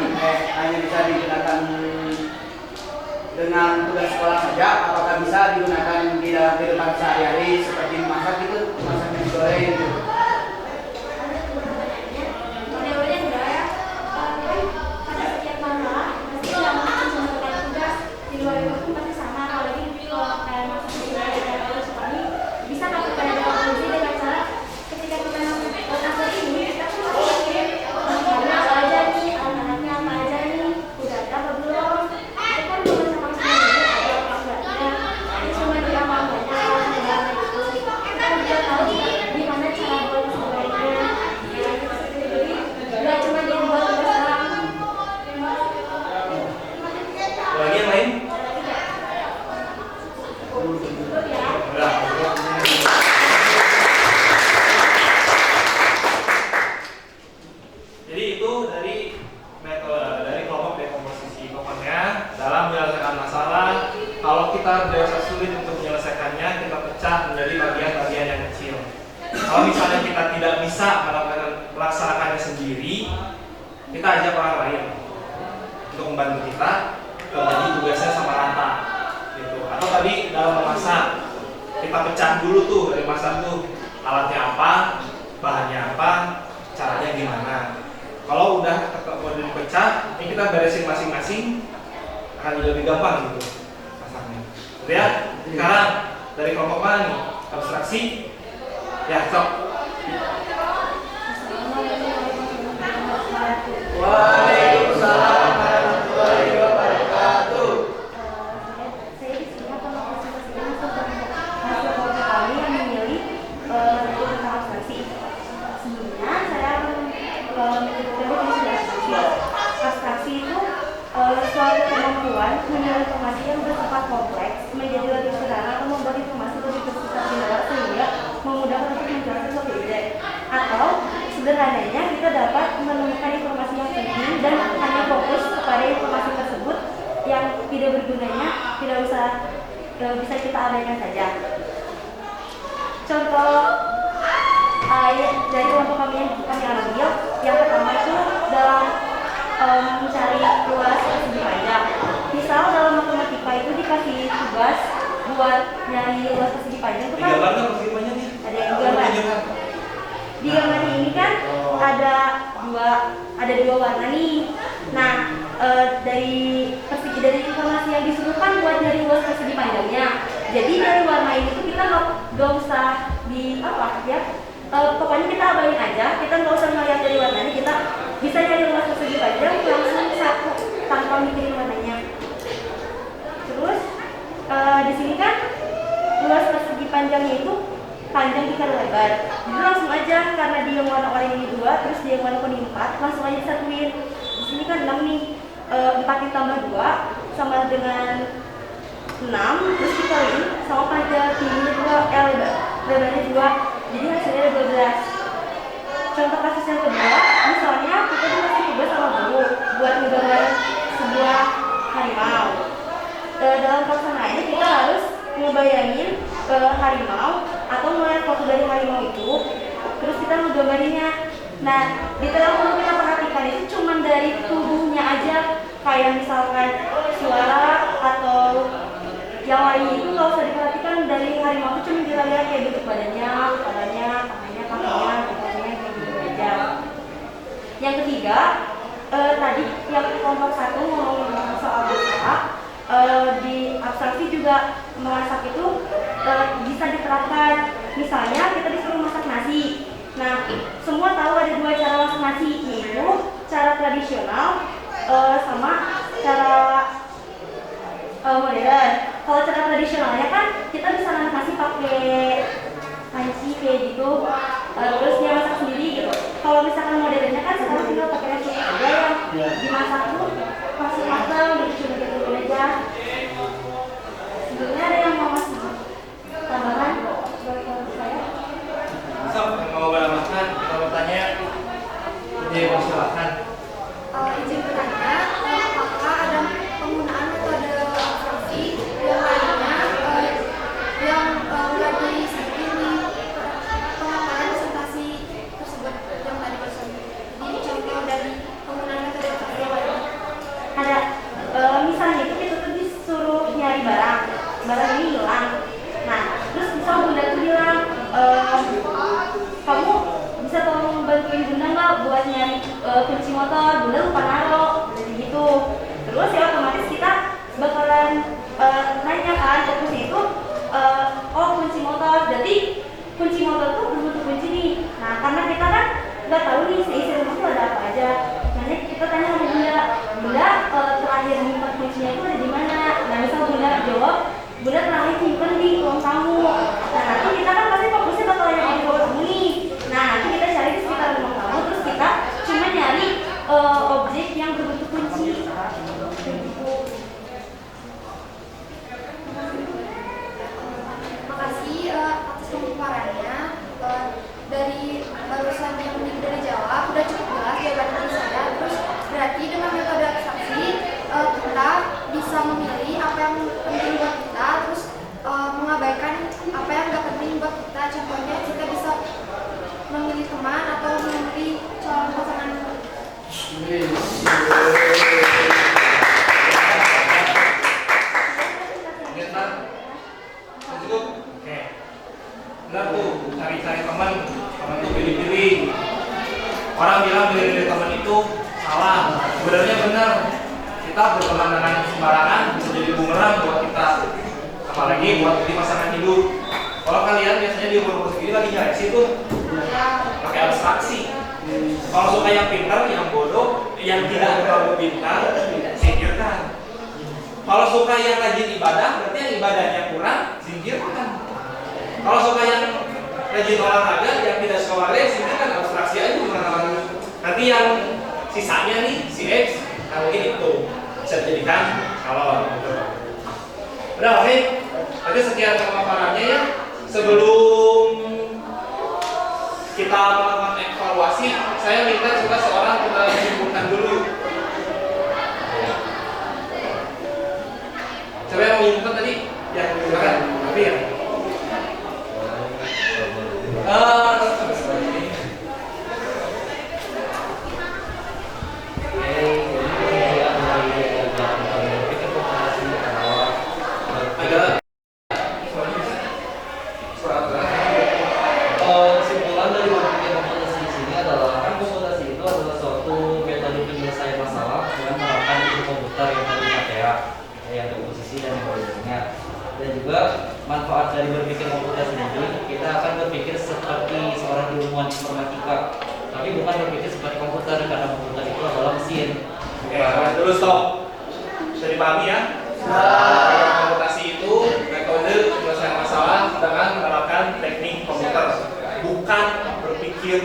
dengan tugas sekolah saja, apakah bisa digunakan di dalam kehidupan sehari-hari seperti memasak itu, masak dan goreng gitu? Model-model enggak ya? Pada setiap mama pasti yang menjalankan tugas di luar itu pun pasti sama. Apalagi kalau kayak masak di luar ada suami, bisa kan kita ada kompetisi dengan cara ketika kita masak ini kita tuh harus kirim teman-temannya apa aja nih, anak-anaknya apa aja nih, udah ada apa belum? Itu kan belum sama sekali ada apa enggaknya. Ini cuma di apa-apanya segala itu. Kita udah tahu gimana cara buat sebaiknya. Jadi nggak cuma dibuat tugas doang. Lagi yang lain? Cukup ya. Udah. Jadi itu dari metode dari kelompok dekomposisi. Pokoknya dalam menyelesaikan masalah, kalau kita dirasa sulit untuk menyelesaikannya, kita pecah menjadi bagian-bagian yang kecil. Kalau misalnya kita tidak bisa melaksanakannya sendiri, kita ajak orang lain untuk membantu kita, jadi tugasnya sama rata gitu. Atau tadi dalam memasak, kita pecah dulu tuh dari masak tuh, alatnya apa, bahannya apa, caranya gimana. Kalau udah dipecah, ini kita beresin masing-masing, akan jadi lebih gampang gitu masaknya. Lihat, sekarang dari kelompok mana nih? Abstraksi? Ya, sok. Waalaikumsalam warahmatullahi wabarakatuh. Saya di sini akan mempresentasikan hasil kelompok kami yang memilih tentang abstraksi. Sebelumnya saya akan menyebutkan definisi abstraksi. Abstraksi itu suatu kemampuan menilai informasi yang bersifat kompleks menjadi lebih sederhana atau membuat informasi lebih bersifat general sehingga memudahkan untuk menjelaskan suatu ide. Atau sederhananya kita dapat menemukan informasi yang penting dan hanya fokus kepada informasi tersebut yang tidak bergunanya tidak usah bisa kita abaikan saja. Contoh dari kelompok kami yang ambil, yang pertama itu dalam mencari luas persegi panjang. Misal dalam matematika itu dikasih tugas buat nyari luas persegi panjang itu kan Digambar nggak persegi panjangnya? ada yang digambar. Di gambar ini kan ada dua warna nih. Nah, dari informasi yang disuruhkan buat nyari luas persegi panjangnya. Jadi dari warna ini tuh kita nggak usah di apa ya? Pokoknya kita abain aja. Kita nggak usah ngeliat dari warnanya. Kita bisa nyari luas persegi panjang langsung satu tanpa mikirin warnanya. Terus di sini kan luas persegi panjangnya itu panjang dikali lebar. Jadi langsung aja karena dia yang warna oranye ini 2, terus dia yang warna kuning 4, langsung aja disatuin. Di sini kan 6 nih. 4 ditambah 2 sama dengan 6, terus dikaliin sama panjang tingginya 2, lebarnya 2. Jadi hasilnya ada 12. Contoh kasus yang kedua, misalnya kita dikasih tugas sama guru buat menggambar sebuah harimau. Dalam pelaksanaannya kita harus ngebayangin harimau atau melihat foto dari harimau itu, terus kita ngegambarinnya. Nah, detail yang perlu kita perhatikan itu cuma dari tubuhnya aja, kayak misalkan suara atau yang lain itu nggak usah diperhatikan. Dari harimau itu cuma kita lihat kayak bentuk badannya, tangannya, kakinya, kayak gitu aja. Yang ketiga, tadi yang kelompok 1 ngomongin soal masak, di abstraksi juga memasak itu bisa diterapkan. Misalnya kita disuruh masak nasi. Nah, semua tahu ada 2 cara masak nasi, yaitu cara tradisional sama cara modern. Kalau cara tradisionalnya kan kita bisa masak nasi pakai panci kayak gitu, terus dia masak sendiri gitu. Kalau misalkan modernnya kan sekarang tinggal pakai nasi aja yang dimasak tuh masih matang, cuma gitu aja. Sebelumnya ada yang mau masuk tambahan dari saya? So, mau beramakan, kalau bertanya, dia silakan. Izin bertanya, apakah ada penggunaan metode abstraksi yang lainnya yang nggak disebutin di pemaparan presentasi tersebut yang tadi barusan? Jadi contoh dari kunci motor, bunda lupa naruh, jadi gitu. Terus ya otomatis kita bakalan nanya kan ke kunci itu, oh kunci motor, jadi kunci motor tuh berbentuk kunci nih. Nah karena kita kan nggak tahu nih isi rumah tuh ada apa aja, makanya kita tanya sama bunda, bunda terakhir nyimpan kuncinya itu ada di mana? Nah misal bunda jawab, bunda terakhir simpen di ruang tamu. Nah nanti kita kan pasti fokusnya bakal ada di ruang tamu nih. Nah nanti kita cari di sekitar ruang tamu, terus kita cuma nyari objek yang berbentuk kunci. Makasih atas pemaparannya. Dari barusan yang dari jawab udah cukup jelas jawaban dari saya. Terus berarti dengan metode abstraksi kita bisa memilih apa yang penting buat kita, terus mengabaikan apa yang nggak penting buat kita. Contohnya kita bisa memilih teman atau memilih calon pasangan. Cukup? Oke. Benar tuh, cari-cari teman tuh pilih-pilih. Orang bilang pilih-pilih teman itu salah. Sebenarnya benar. Kita berteman dengan sembarangan bisa jadi bumerang buat kita. Apalagi buat di pasangan hidup. Kalau kalian biasanya di umur segini lagi nyari situ pakai abstraksi. Kalau suka yang pintar, yang bodoh, yang tidak terlalu pintar, singkirkan. Kalau suka yang rajin ibadah, berarti yang ibadahnya kurang, singkirkan. Kalau suka yang rajin olahraga, yang tidak suka olahraga, singkirkan. Abstraksi aja gimana. Nanti yang sisanya nih, si X, nah mungkin itu bisa dijadikan calon. Udah oke? Tadi sekian pemaparannya ya. Sebelum kita melakukan evaluasi, saya minta coba seorang kita simpulkan dulu. Coba yang menyimpulkan tadi, ya silakan. Tapi ya. Kesimpulan dari berpikir komputasi di sini adalah kan komputasi itu adalah suatu metode penyelesaian masalah dengan menerapkan ilmu komputer yang tadi materi, yang komposisi dan algoritmanya. Dan juga manfaat dari berpikir komputasi ini, kita akan berpikir seperti seorang ilmuwan informatika, tapi bukan berpikir seperti komputer karena komputer itu adalah mesin. Terus stop. Bisa dipahami ya? Komputasi itu metode penyelesaian masalah dengan menerapkan teknik komputer, bukan berpikir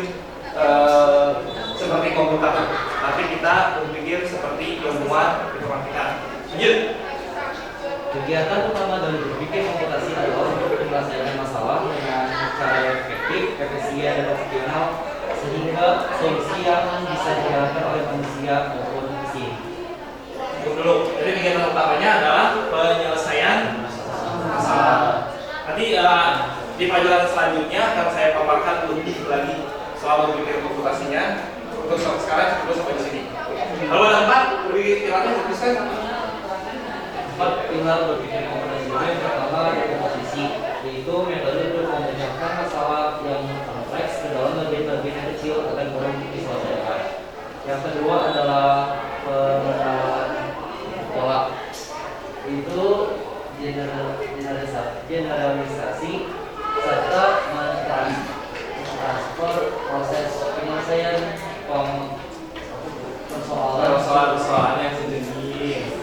seperti komputer, tapi kita berpikir seperti ilmuwan informatika. Lanjut. Kegiatan utama dari berpikir komputasi adalah untuk penyelesaian masalah dengan cara yang efektif, efisien, dan optimal, sehingga solusi yang bisa dijalankan oleh manusia maupun mesin. Dulu, jadi kegiatan utamanya adalah penyelesaian masalah. Nanti di pelajaran selanjutnya akan saya paparkan lebih lagi soal berpikir komputasinya. Untuk sekarang cukup sampai di sini. Lalu ada 4 berpikir pilarnya teruskan. 4 pilar berpikir komputasi yang pertama adalah komposisi, yaitu metode untuk memecahkan masalah yang kompleks ke dalam bagian-bagian yang kecil agar mudah diselesaikan. Yang kedua adalah pengenalan pola, itu generalisasi serta mentransfer proses penyelesaian Persoalan-persoalannya sejenis.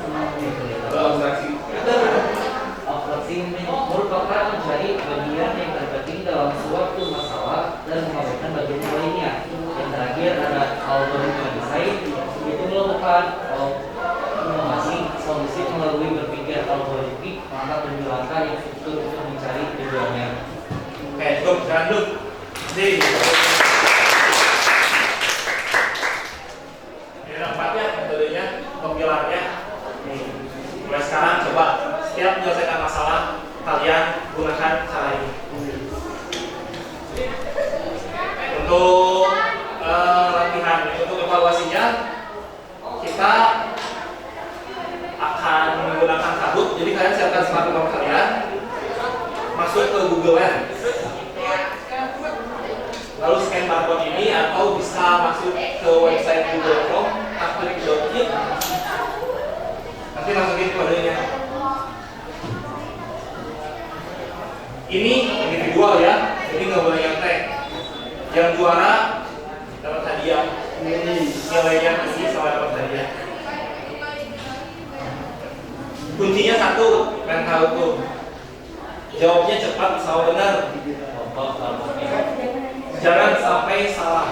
Abstraksi merupakan mencari bagian yang terpenting dalam suatu masalah dan mengabaikan bagian lainnya. Yang terakhir ada algoritma desain, itu melakukan inovasi solusi melalui berpikir algoritmik, maka menjalankan yang struktur untuk mencari tujuannya. Oke, cukup, jangan dulu. Jadi, ini nampaknya metodenya, pilarnya. Mulai sekarang coba setiap menyelesaikan masalah kalian gunakan cara ini. Untuk latihan, untuk evaluasinya kita akan menggunakan Kahoot. Jadi kalian siapkan smartphone kalian, masuk ke Google Lens, lalu scan barcode ini atau bisa masuk ke website google.com, klik.it, nanti masukin kodenya. Ini individual ya, jadi nggak boleh nyantai. Yang juara dapat hadiah, nilainya tinggi sama dapat hadiah. Kuncinya satu, kan tahu tuh. Jawabnya cepat sama benar. Jangan sampai salah.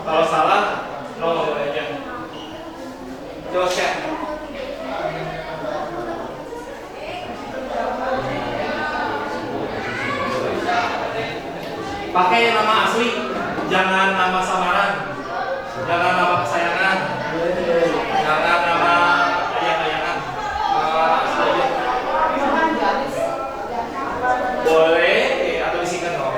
Kalau salah, nol aja. Coba cek. Pakai nama asli, jangan nama samaran, jangan nama kesayangan, jangan nama ayang-ayangan. Asli aja. Boleh atau disingkat dong.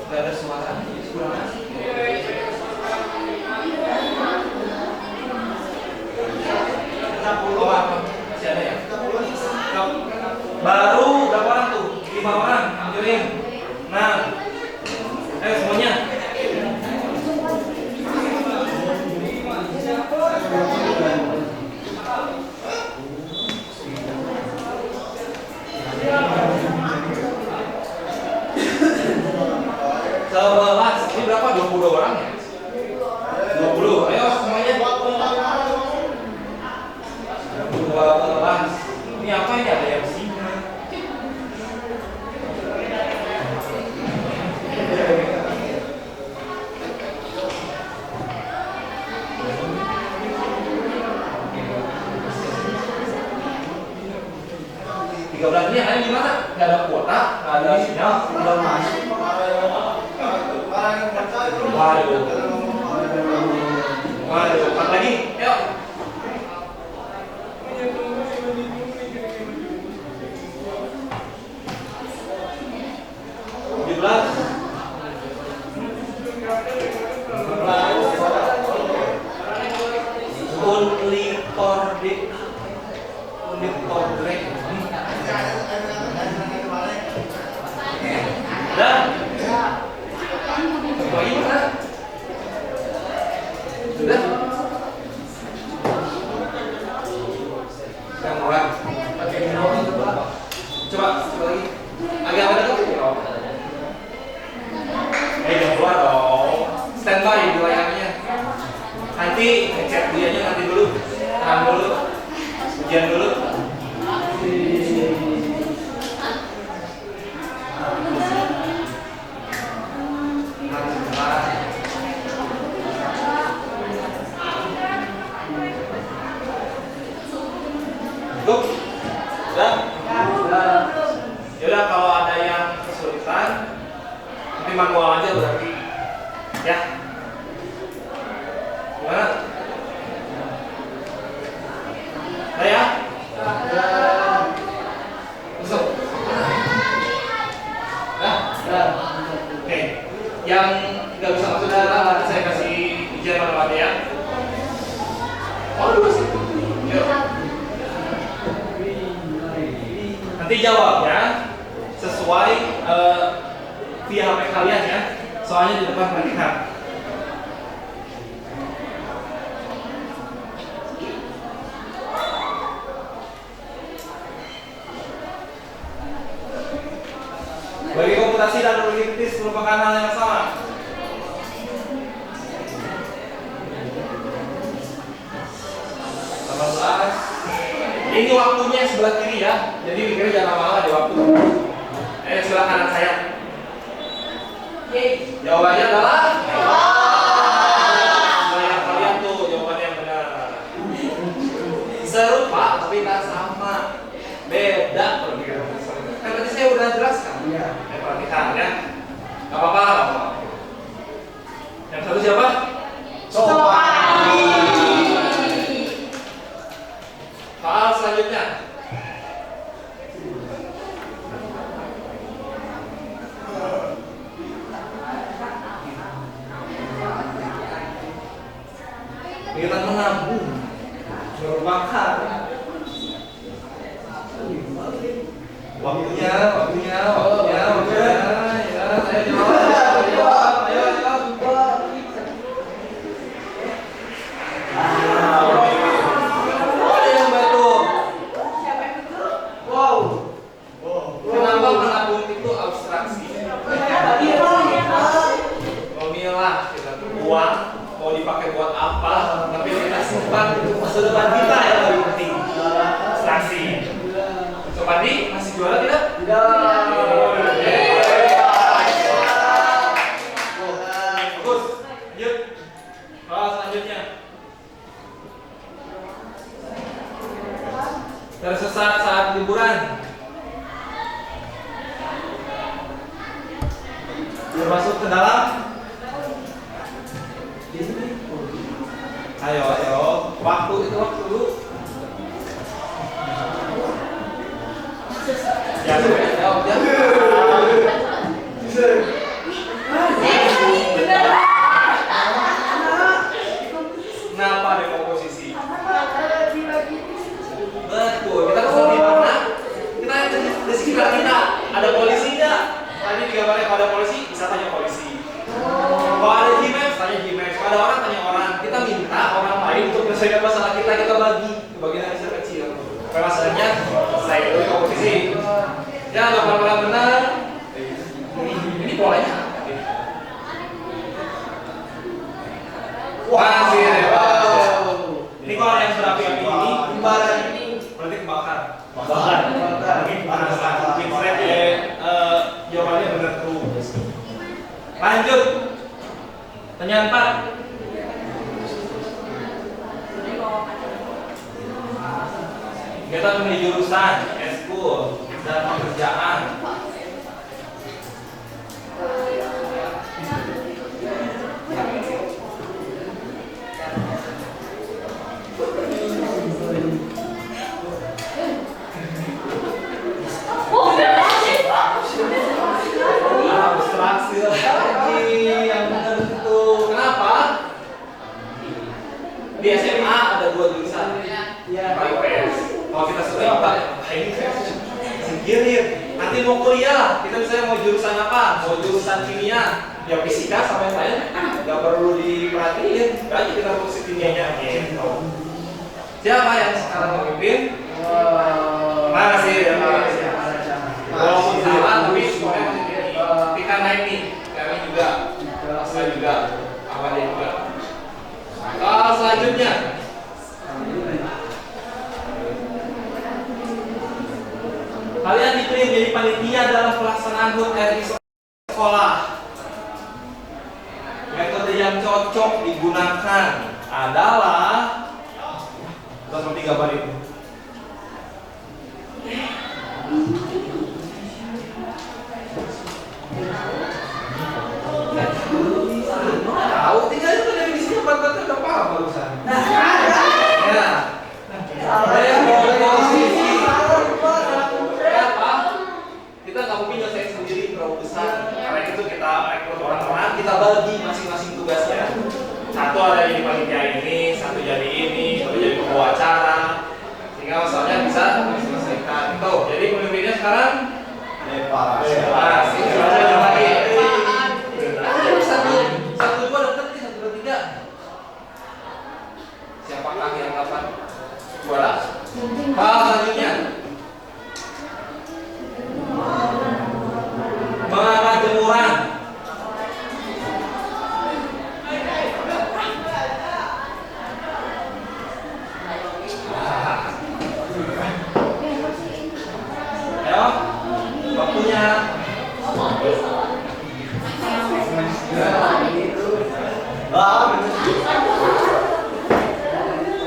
Gak ada suara. Oh, apa? Masih ada ya? Baru berapa orang tuh? 5 orang. Ambilin. Nah, ayo semuanya. Sebelas. Ini berapa? 22 orang ya? 20. Ayo semuanya. 12. Ini apa ini? Ada yang singa. Ini ada di mana? Nggak ada kuota, nggak ada sinyal, nggak masuk. Waduh. Waduh, 4 lagi. Yuk. Coba lagi. Agak ada tuh. Jangan keluar dong. Standby di layarnya. Nanti ngecek dianya nanti dulu. Tahan dulu. Ujian dulu. Yaudah, kalau ada yang kesulitan nanti manual aja berarti ya. Gimana? Udah ya? Masuk. Oke. Yang nggak bisa masuk dalam nanti saya kasih ujian matematika ya. Dulu sih. Yuk. Nanti jawabnya sesuai via HP kalian ya, soalnya di depan terlihat. Bagi komputasi dan analitik kritis merupakan hal yang sama. Ini waktunya sebelah kiri ya, jadi mikirnya jangan lama-lama di waktu. Sebelah kanan saya. Jawabannya adalah saya kalian tuh jawabannya yang benar. Serupa tapi tak sama, beda pemikiran. Kan tadi saya udah jelaskan. Perhatikan ya. Gak apa-apa. Yang satu siapa? Soal selanjutnya. waktunya. Ya, saya jawab. Ayo. Ada yang bantu. Wow. Kenapa menabung itu abstraksi? Memilah kita tuh uang mau dipakai buat apa, tapi kita simpan itu masa depan kita yang lebih penting. Abstraksi. Sopandi masih juara tidak? Bagus. Lanjut. Selanjutnya. Tersesat saat liburan. Masuk ke dalam. Ayo. Waktu dulu. Ya, jawab. Kenapa ada komposisi? Betul, kita kesel di mana? Kita di sekitar kita ada polisi nggak? Tadi digambarkan kalau ada polisi, bisa tanya polisi. Kalau ada Gmaps, tanya Gmaps. Kalau ada orang, tanya orang. Kita minta orang lain untuk menyelesaikan masalah kita bagi ke bagian yang kecil. Masalahnya, saya itu komposisi. Ya, 8 benar. Ini polanya. Masih hebat. Ini kalau yang berapi-api ini, imbalan ini berarti kebakar. Jawabannya benar terus. Lanjut. Pertanyaan 4. Kita memilih jurusan, eskul, dan pekerjaan. Abstraksi lagi yang benar itu. Kenapa? Di SMA ada 2 jurusan. IPS. Kalau kita sudah IPA, ini singkirin. Nanti mau kuliah, kita misalnya mau jurusan apa? Mau jurusan kimia, ya fisika sama yang lain, nggak perlu diperhatiin. Aja kita fokus kimianya gitu. Siapa yang sekarang memimpin? Masih. Walaupun salah, tapi skornya masih tinggi. Pika naik nih, kami juga, saya juga, awalnya juga. Selanjutnya. Kalian dipilih menjadi panitia dalam pelaksanaan HUT RI sekolah. Metode yang cocok digunakan adalah seperti gambar itu. Tahu tinggal itu dari sini empat-empat udah paham barusan. Ya. Kita nggak mungkin nyelesain sendiri terlalu besar. Karena itu kita rekrut orang-orang, kita bagi masing-masing tugasnya. Satu ada jadi panitia ini, satu jadi ini, satu jadi pembawa acara. Sehingga masalahnya bisa diselesaikan. Itu. Jadi pemimpinnya sekarang bebas. Ini saja lagi. Satu dua deket nih, 1 2 3. Siapakah yang dapat juara? Hal selanjutnya. Mengalah jemuran. Ayo, waktunya.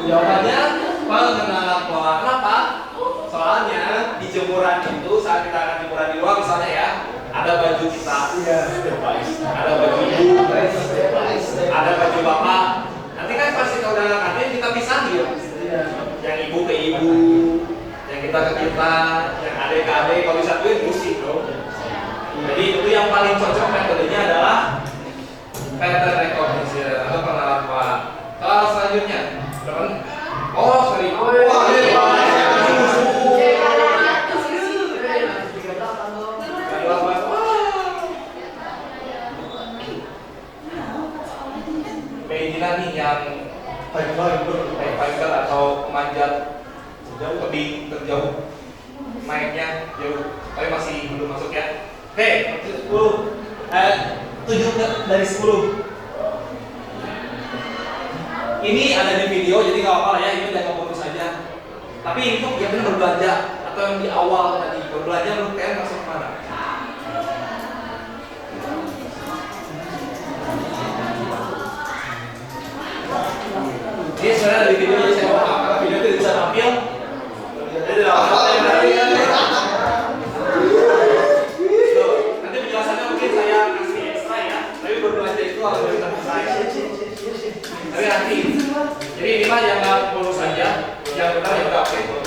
Jawabannya pengenalan pola. Kenapa? Soalnya di jemuran itu saat kita akan jemuran di luar misalnya ya, ada baju kita, ada baju ibu, ada baju bapak. Nanti kan pasti kalau udah kantin kita pisahin. Yang ibu ke ibu, yang kita ke kita, yang adik ke adik. Kalau disatuin musik dong. Jadi itu yang paling cocok metodenya adalah pattern recognition atau pengenalan pola. Kalau selanjutnya, teman, sorry. hiker atau pemanjat lebih terjauh, naiknya jauh, tapi masih belum masuk ya. Oke, 7 dari 10. Ini ada di video, jadi nggak apa-apa ya, ini udah fokus saja. Tapi ini tuh yang benar berbelanja atau yang di awal tadi berbelanja menurut kalian masuk kemana? Ini sebenarnya dari video yang saya mau angkat, video itu bisa tampil. Jadi nanti penjelasannya mungkin saya kasih ekstra ya, tapi berbelanja itu harus kita selesai. Tapi nanti, jadi ini mah yang nggak perlu saja, yang benar yang nggak perlu.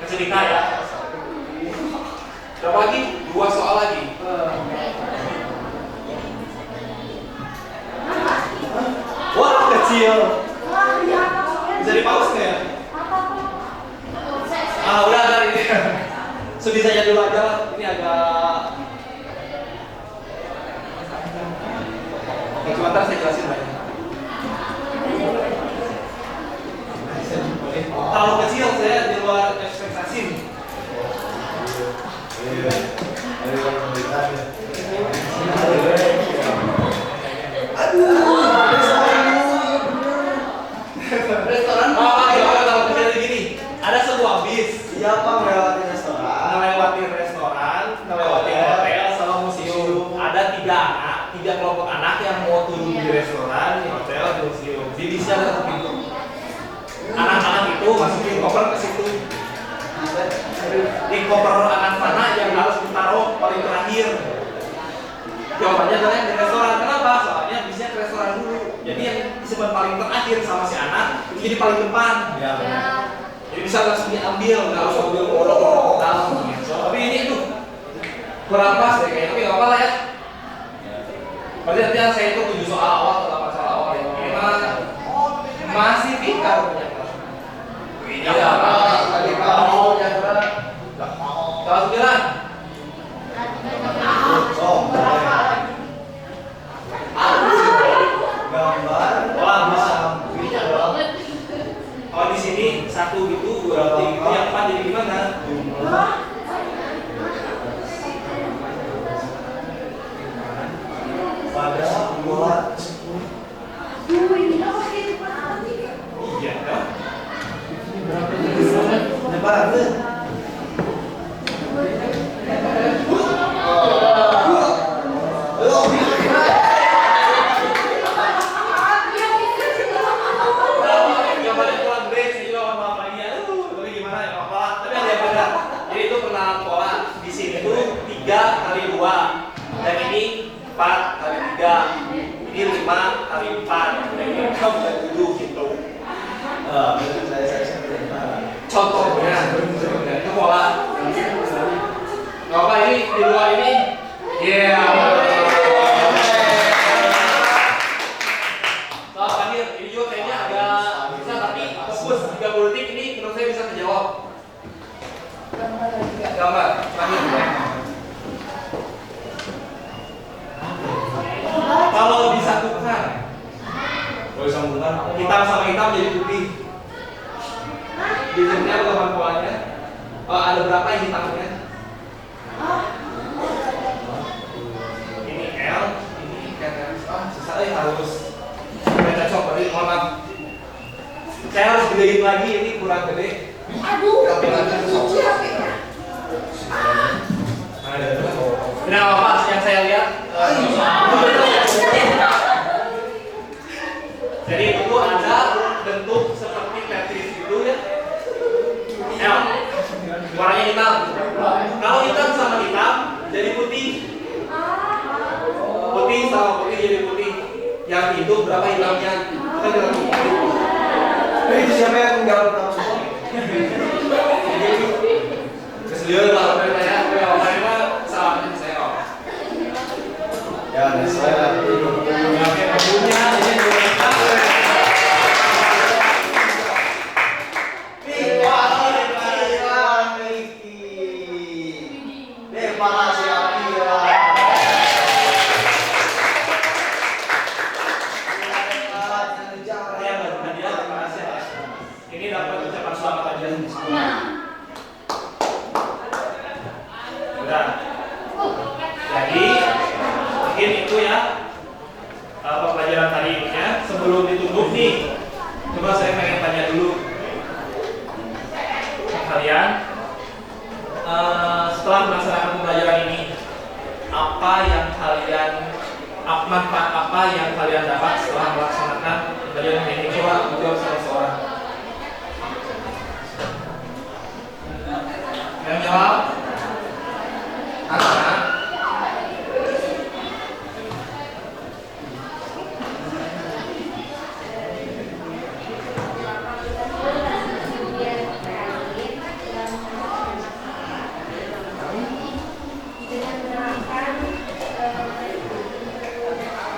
Kasih Dika ya. Berapa lagi? 2 soal lagi. Wah, kecil. Bisa di-pause nggak ya? Udah dari ini. Sebisanya dulu aja. Ini agak. Sebentar saya jelasin lagi. Terlalu kecil, saya di luar ekspektasi. Restoran Ada sebuah bis Siapa melewati restoran? melewati hotel sama museum. Ada 3 kelompok anak yang mau turun di restoran, di hotel, di museum. Di bisnya ada satu pintu. Anak-anak itu masukin koper ke situ. Di koper anak mana yang harus ditaruh paling terakhir? Jawabannya adalah yang di restoran. Kenapa? Soalnya bisnya ke restoran dulu. Jadi yang disimpan paling terakhir sama si anak itu jadi paling depan. Jadi bisa langsung diambil, nggak harus ambil orang tahu. Tapi ini tuh kurang pas deh kayaknya. Tapi nggak apa-apa lah ya. Berarti nanti saya itu 7 soal awal atau 8 soal awal ya. Ini mah masih pintar punya. Iya, Tadi kamu jaga. soal 9. Gambar. Wah, bisa. Bisa dong. Kalau di sini 1 gitu, 2 gitu, yang 4 jadi gimana? Pada buat Iya, ya. Nyebar. Jawabannya kurang gede, saya juga mohon maaf lagi ya. Tapi gimana ya, apa? Tapi ada yang benar. Jadi itu pernah pola di sini tuh 3 kali 2, dan ini 4 kali 3, ini 5 kali 4, dan ini 6 kali 7 gitu. Saya Contohnya, itu pola. Nggak apa ini di luar ini, iya. Soal terakhir, ini juga kayaknya agak bisa tapi fokus 30 detik ini menurut saya bisa terjawab. Gambar terakhir. Kalau disatukan, hitam sama hitam jadi putih. Di sini ada teman polanya. Ada berapa yang hitamnya? Ini L, ini kan susah harus baca cocok berarti mohon maaf. Saya harus gedein lagi, ini kurang gede. Tapi nanti Nah, apa yang saya lihat? Jadi itu ada bentuk seperti Tetris itu ya. L, warnanya hitam. Kalau hitam sama hitam jadi putih. Putih sama putih jadi putih. Yang itu berapa hitamnya? Kita bilang putih. Itu siapa yang menjawab langsung? Keseliu lah saya. Saya mah salahnya saya. Ya, saya Yang punya ini juga kita. Para siapa? Ini dapat ucapan selamat aja. Udah. Jadi mungkin itu ya pelajaran hari ini ya. Sebelum ditutup nih, coba saya pengen tanya dulu ke kalian. Setelah melaksanakan pembelajaran ini, manfaat apa yang kalian dapat setelah melaksanakan pembelajaran ini? Coba jawab salah seorang. Yang jawab? Apa?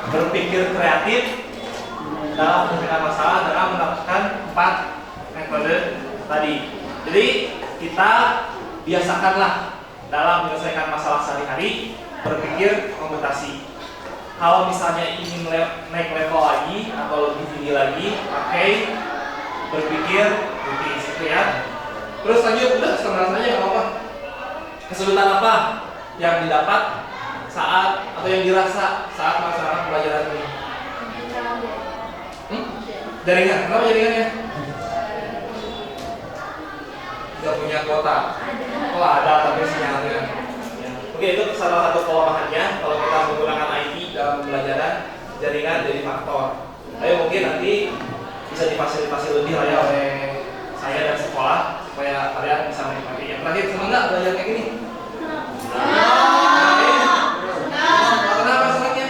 Berpikir kreatif dalam menyelesaikan masalah dengan melakukan 4 metode tadi. Jadi kita biasakanlah dalam menyelesaikan masalah sehari-hari berpikir komputasi. Kalau misalnya ingin naik level lagi atau lebih tinggi lagi, pakai berpikir kritis, gitu ya. Terus lanjut, udah setengah saja nggak apa-apa. Kesulitan apa yang didapat saat atau yang dirasa saat melaksanakan pelajaran ini? Jaringan, kenapa jaringannya? Tidak punya kuota. Oh ada tapi sinyalnya. Ya. Oke, itu salah satu kelemahannya kalau kita menggunakan IT dalam pembelajaran, jaringan jadi faktor. Tapi mungkin nanti bisa difasilitasi lebih lah ya oleh saya dan sekolah supaya kalian bisa menikmati. Yang terakhir, senang nggak belajar kayak gini? Kenapa senangnya?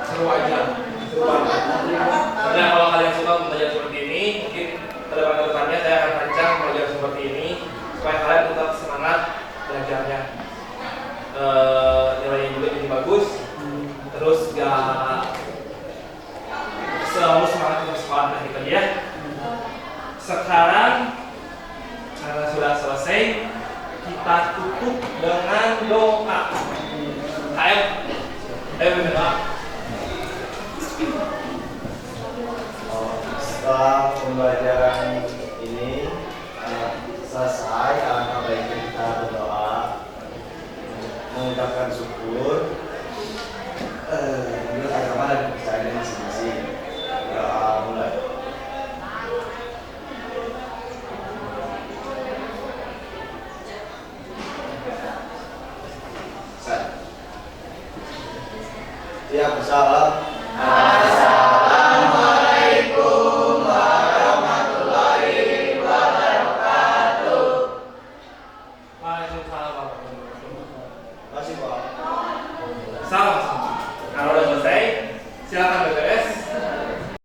Seru aja, seru banget. Nah, kalau kalian suka belajar seperti ini, mungkin kedepannya saya akan rancang belajar seperti ini supaya kalian tetap semangat belajarnya. Nilainya juga jadi bagus, terus gak selalu semangat untuk sekolah gitu ya. Sekarang karena sudah selesai, kita tutup dengan doa. Ayo berdoa. Setelah pembelajaran ini selesai, alangkah baiknya kita berdoa, mengucapkan syukur menurut agama dan kepercayaan masing-masing. Doa mulai. Ya, bersalam. Assalamualaikum warahmatullahi wabarakatuh. Waalaikumsalam warahmatullahi wabarakatuh. Masih Pak.